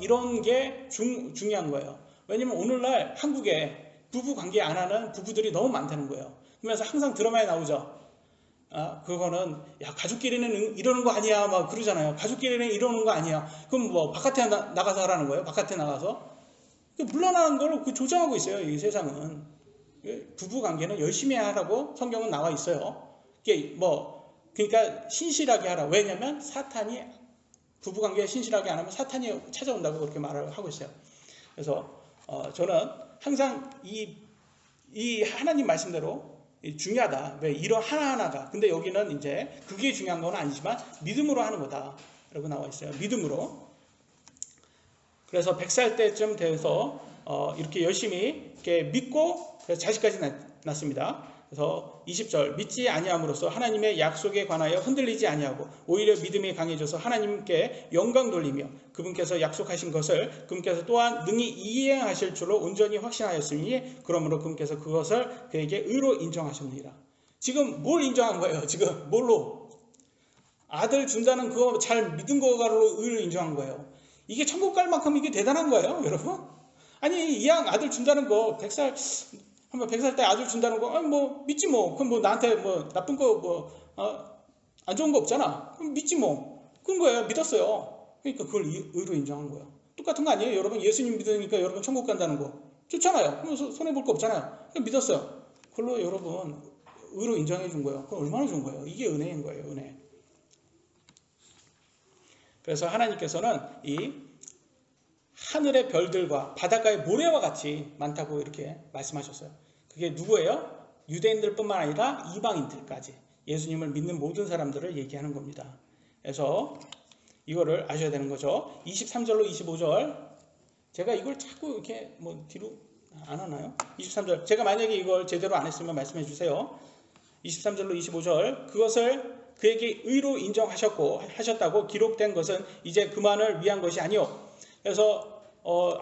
이런 게 중요한 거예요. 왜냐면 오늘날 한국에 부부관계 안 하는 부부들이 너무 많다는 거예요. 그러면서 항상 드라마에 나오죠. 그거는 야 가족끼리는 이러는 거 아니야 막 그러잖아요. 가족끼리는 이러는 거 아니야. 그럼 뭐 바깥에 나가서 하라는 거예요. 바깥에 나가서 물러나는 걸 조장하고 있어요. 이 세상은. 부부관계는 열심히 하라고 성경은 나와 있어요. 그러니까 신실하게 하라. 왜냐면 사탄이 부부관계 신실하게 안 하면 사탄이 찾아온다고 그렇게 말을 하고 있어요. 그래서 저는 항상 이 하나님 말씀대로 중요하다. 왜 이런 하나하나가. 근데 여기는 이제 그게 중요한 건 아니지만 믿음으로 하는 거다. 라고 나와 있어요. 믿음으로. 그래서 100살 때쯤 돼서 이렇게 열심히 이렇게 믿고 그래서 자식까지 낳습니다. 그래서 20절 믿지 아니함으로써 하나님의 약속에 관하여 흔들리지 아니하고 오히려 믿음이 강해져서 하나님께 영광 돌리며 그분께서 약속하신 것을 그분께서 또한 능히 이행하실 줄로 온전히 확신하였으니 그러므로 그분께서 그것을 그에게 의로 인정하셨느니라. 지금 뭘 인정한 거예요? 지금 뭘로? 아들 준다는 그거 잘 믿은 거로 의로 인정한 거예요. 이게 천국 갈 만큼 이게 대단한 거예요, 여러분? 아니, 이왕 아들 준다는 거, 100살 때 아들 준다는 거, 뭐, 믿지 뭐. 그럼 뭐, 나한테 뭐, 나쁜 거, 안 좋은 거 없잖아. 그럼 믿지 뭐. 그런 거예요. 믿었어요. 그러니까 그걸 의로 인정한 거예요. 똑같은 거 아니에요? 여러분, 예수님 믿으니까 여러분 천국 간다는 거. 좋잖아요. 그럼 손해볼 거 없잖아요. 그냥 믿었어요. 그걸로 여러분, 의로 인정해 준 거예요. 그럼 얼마나 좋은 거예요? 이게 은혜인 거예요, 은혜. 그래서 하나님께서는 이 하늘의 별들과 바닷가의 모래와 같이 많다고 이렇게 말씀하셨어요. 그게 누구예요? 유대인들 뿐만 아니라 이방인들까지 예수님을 믿는 모든 사람들을 얘기하는 겁니다. 그래서 이거를 아셔야 되는 거죠. 23절로 25절 제가 이걸 자꾸 이렇게 뭐 뒤로 안 하나요? 23절 제가 만약에 이걸 제대로 안 했으면 말씀해 주세요. 23절로 25절 그것을 그에게 의로 하셨다고 기록된 것은 이제 그만을 위한 것이 아니요. 그래서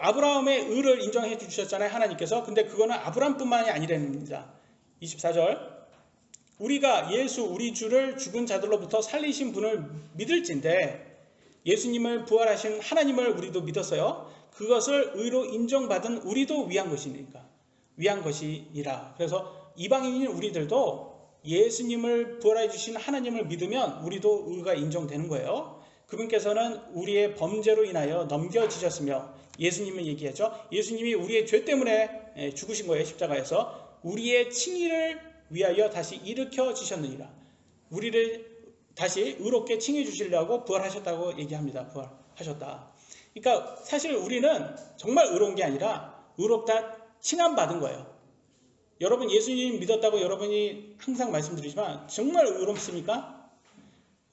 아브라함의 의를 인정해 주셨잖아요. 하나님께서. 근데 그거는 아브라함뿐만이 아니랍니다. 24절 우리가 예수 우리 주를 죽은 자들로부터 살리신 분을 믿을진데 예수님을 부활하신 하나님을 우리도 믿었어요. 그것을 의로 인정받은 우리도 위한 것이니라. 그래서 이방인인 우리들도 예수님을 부활해 주신 하나님을 믿으면 우리도 의가 인정되는 거예요. 그분께서는 우리의 범죄로 인하여 넘겨지셨으며 예수님은 얘기하죠. 예수님이 우리의 죄 때문에 죽으신 거예요. 십자가에서. 우리의 칭의를 위하여 다시 일으켜 주셨느니라. 우리를 다시 의롭게 칭해 주시려고 부활하셨다고 얘기합니다. 부활하셨다. 그러니까 사실 우리는 정말 의로운 게 아니라 의롭다 칭함받은 거예요. 여러분 예수님 믿었다고 여러분이 항상 말씀드리지만 정말 의롭습니까?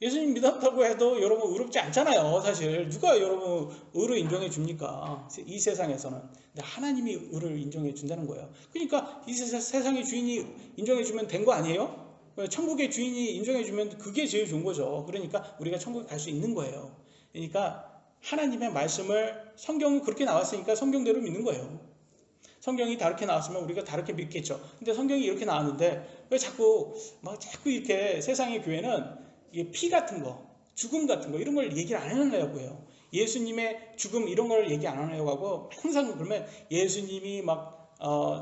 예수님 믿었다고 해도 여러분 의롭지 않잖아요. 사실 누가 여러분 의로 인정해 줍니까? 이 세상에서는. 근데 하나님이 의를 인정해 준다는 거예요. 그러니까 이 세상의 주인이 인정해 주면 된 거 아니에요? 천국의 주인이 인정해 주면 그게 제일 좋은 거죠. 그러니까 우리가 천국에 갈 수 있는 거예요. 그러니까 하나님의 말씀을 성경은 그렇게 나왔으니까 성경대로 믿는 거예요. 성경이 다르게 나왔으면 우리가 다르게 믿겠죠. 근데 성경이 이렇게 나왔는데 왜 자꾸 이렇게 세상의 교회는 피 같은 거, 죽음 같은 거 이런 걸 얘기를 안 하려고 해요. 예수님의 죽음 이런 걸 얘기 안 하려고 하고 항상 그러면 예수님이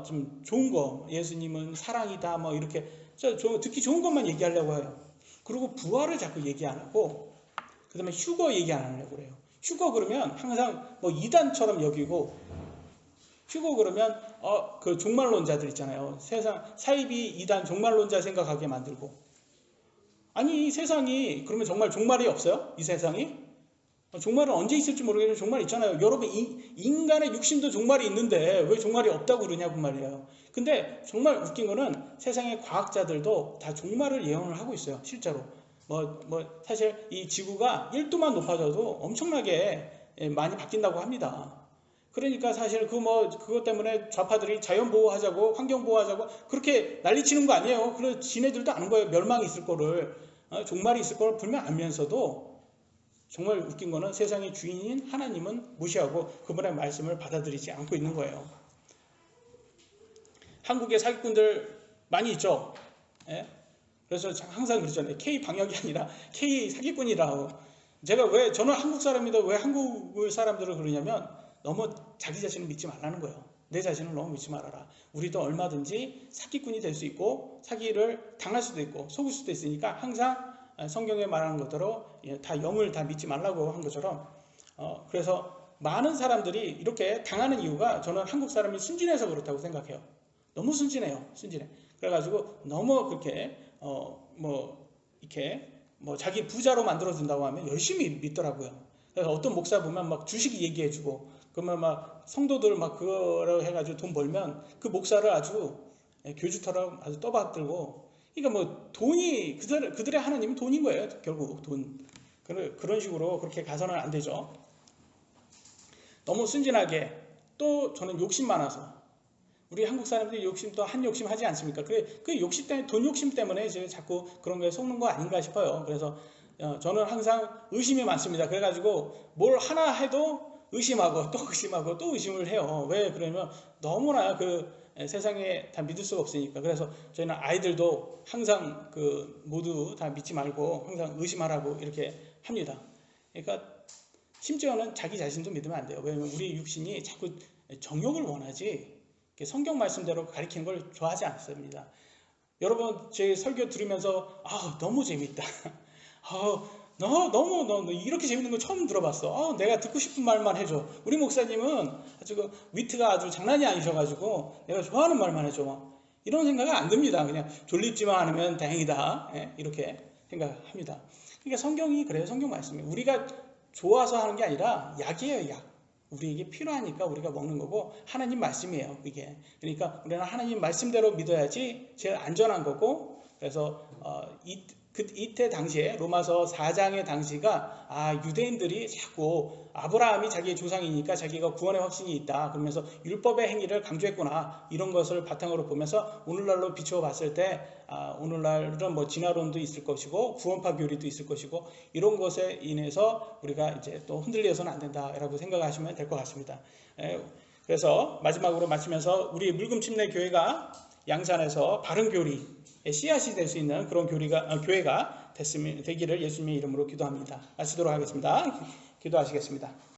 좀 좋은 거, 예수님은 사랑이다 이렇게 듣기 좋은 것만 얘기하려고 해요. 그리고 부활을 자꾸 얘기 안 하고 그 다음에 휴거 얘기 안 하려고 그래요. 휴거 그러면 항상 이단처럼 여기고 휴거 그러면 그 종말론자들 있잖아요. 세상 사이비 이단 종말론자 생각하게 만들고. 아니 이 세상이 그러면 정말 종말이 없어요? 이 세상이? 종말은 언제 있을지 모르겠는데 종말 있잖아요. 여러분 인간의 육신도 종말이 있는데 왜 종말이 없다고 그러냐고 말이에요. 근데 정말 웃긴 거는 세상의 과학자들도 다 종말을 예언을 하고 있어요. 실제로. 사실 이 지구가 1도만 높아져도 엄청나게 많이 바뀐다고 합니다. 그러니까 사실 그것 때문에 좌파들이 자연 보호하자고 환경 보호하자고 그렇게 난리치는 거 아니에요. 그래서 지네들도 아는 거예요. 멸망이 있을 거를 종말이 있을 거를 분명 알면서도 정말 웃긴 거는 세상의 주인인 하나님은 무시하고 그분의 말씀을 받아들이지 않고 있는 거예요. 한국에 사기꾼들 많이 있죠. 예? 그래서 항상 그러잖아요. K 방역이 아니라 K 사기꾼이라고. 저는 한국 사람인데 왜 한국 사람들을 그러냐면 너무 자기 자신을 믿지 말라는 거예요. 내 자신을 너무 믿지 말아라. 우리도 얼마든지 사기꾼이 될 수 있고 사기를 당할 수도 있고 속을 수도 있으니까 항상 성경에 말하는 것대로 다 영을 다 믿지 말라고 한 것처럼 그래서 많은 사람들이 이렇게 당하는 이유가 저는 한국 사람이 순진해서 그렇다고 생각해요. 너무 순진해요. 순진해. 그래가지고 너무 그렇게 자기 부자로 만들어준다고 하면 열심히 믿더라고요. 그래서 어떤 목사 보면 막 주식 얘기해주고 그러면 막 성도들 막 그거로 해가지고 돈 벌면 그 목사를 아주 교주처럼 아주 떠받들고 그러니까 돈이 그들의 하나님은 돈인 거예요. 결국 돈. 그런 식으로 그렇게 가서는 안 되죠. 너무 순진하게 또 저는 욕심 많아서 우리 한국 사람들이 욕심도 한 욕심 하지 않습니까? 그 욕심 때문에 돈 욕심 때문에 이제 자꾸 그런 거에 속는 거 아닌가 싶어요. 그래서 저는 항상 의심이 많습니다. 그래가지고 뭘 하나 해도 의심하고 또 의심하고 또 의심을 해요. 왜 그러면 너무나 세상에 다 믿을 수가 없으니까. 그래서 저희는 아이들도 항상 모두 다 믿지 말고 항상 의심하라고 이렇게 합니다. 그러니까 심지어는 자기 자신도 믿으면 안 돼요. 왜냐면 우리 육신이 자꾸 정욕을 원하지 성경 말씀대로 가리키는 걸 좋아하지 않습니다. 여러분 제 설교 들으면서 너무 재밌다. 너무 이렇게 재밌는 거 처음 들어봤어. 내가 듣고 싶은 말만 해줘. 우리 목사님은 아주 위트가 아주 장난이 아니셔가지고 내가 좋아하는 말만 해줘. 이런 생각은 안 듭니다. 그냥 졸립지만 않으면 다행이다. 이렇게 생각합니다. 그러니까 성경이 그래요. 성경 말씀이 우리가 좋아서 하는 게 아니라 약이에요. 약. 우리에게 필요하니까 우리가 먹는 거고 하나님 말씀이에요. 이게. 그러니까 우리는 하나님 말씀대로 믿어야지 제일 안전한 거고 그래서 이때 당시에 로마서 4장의 당시가 유대인들이 자꾸 아브라함이 자기의 조상이니까 자기가 구원의 확신이 있다 그러면서 율법의 행위를 강조했구나 이런 것을 바탕으로 보면서 오늘날로 비추어 봤을 때 오늘날은 진화론도 있을 것이고 구원파 교리도 있을 것이고 이런 것에 인해서 우리가 이제 또 흔들려서는 안 된다라고 생각하시면 될 것 같습니다. 그래서 마지막으로 마치면서 우리 물금침내 교회가 양산에서 바른 교리 씨앗이 될 수 있는 그런 교회가 되기를 예수님의 이름으로 기도합니다. 마치도록 하겠습니다. 기도하시겠습니다.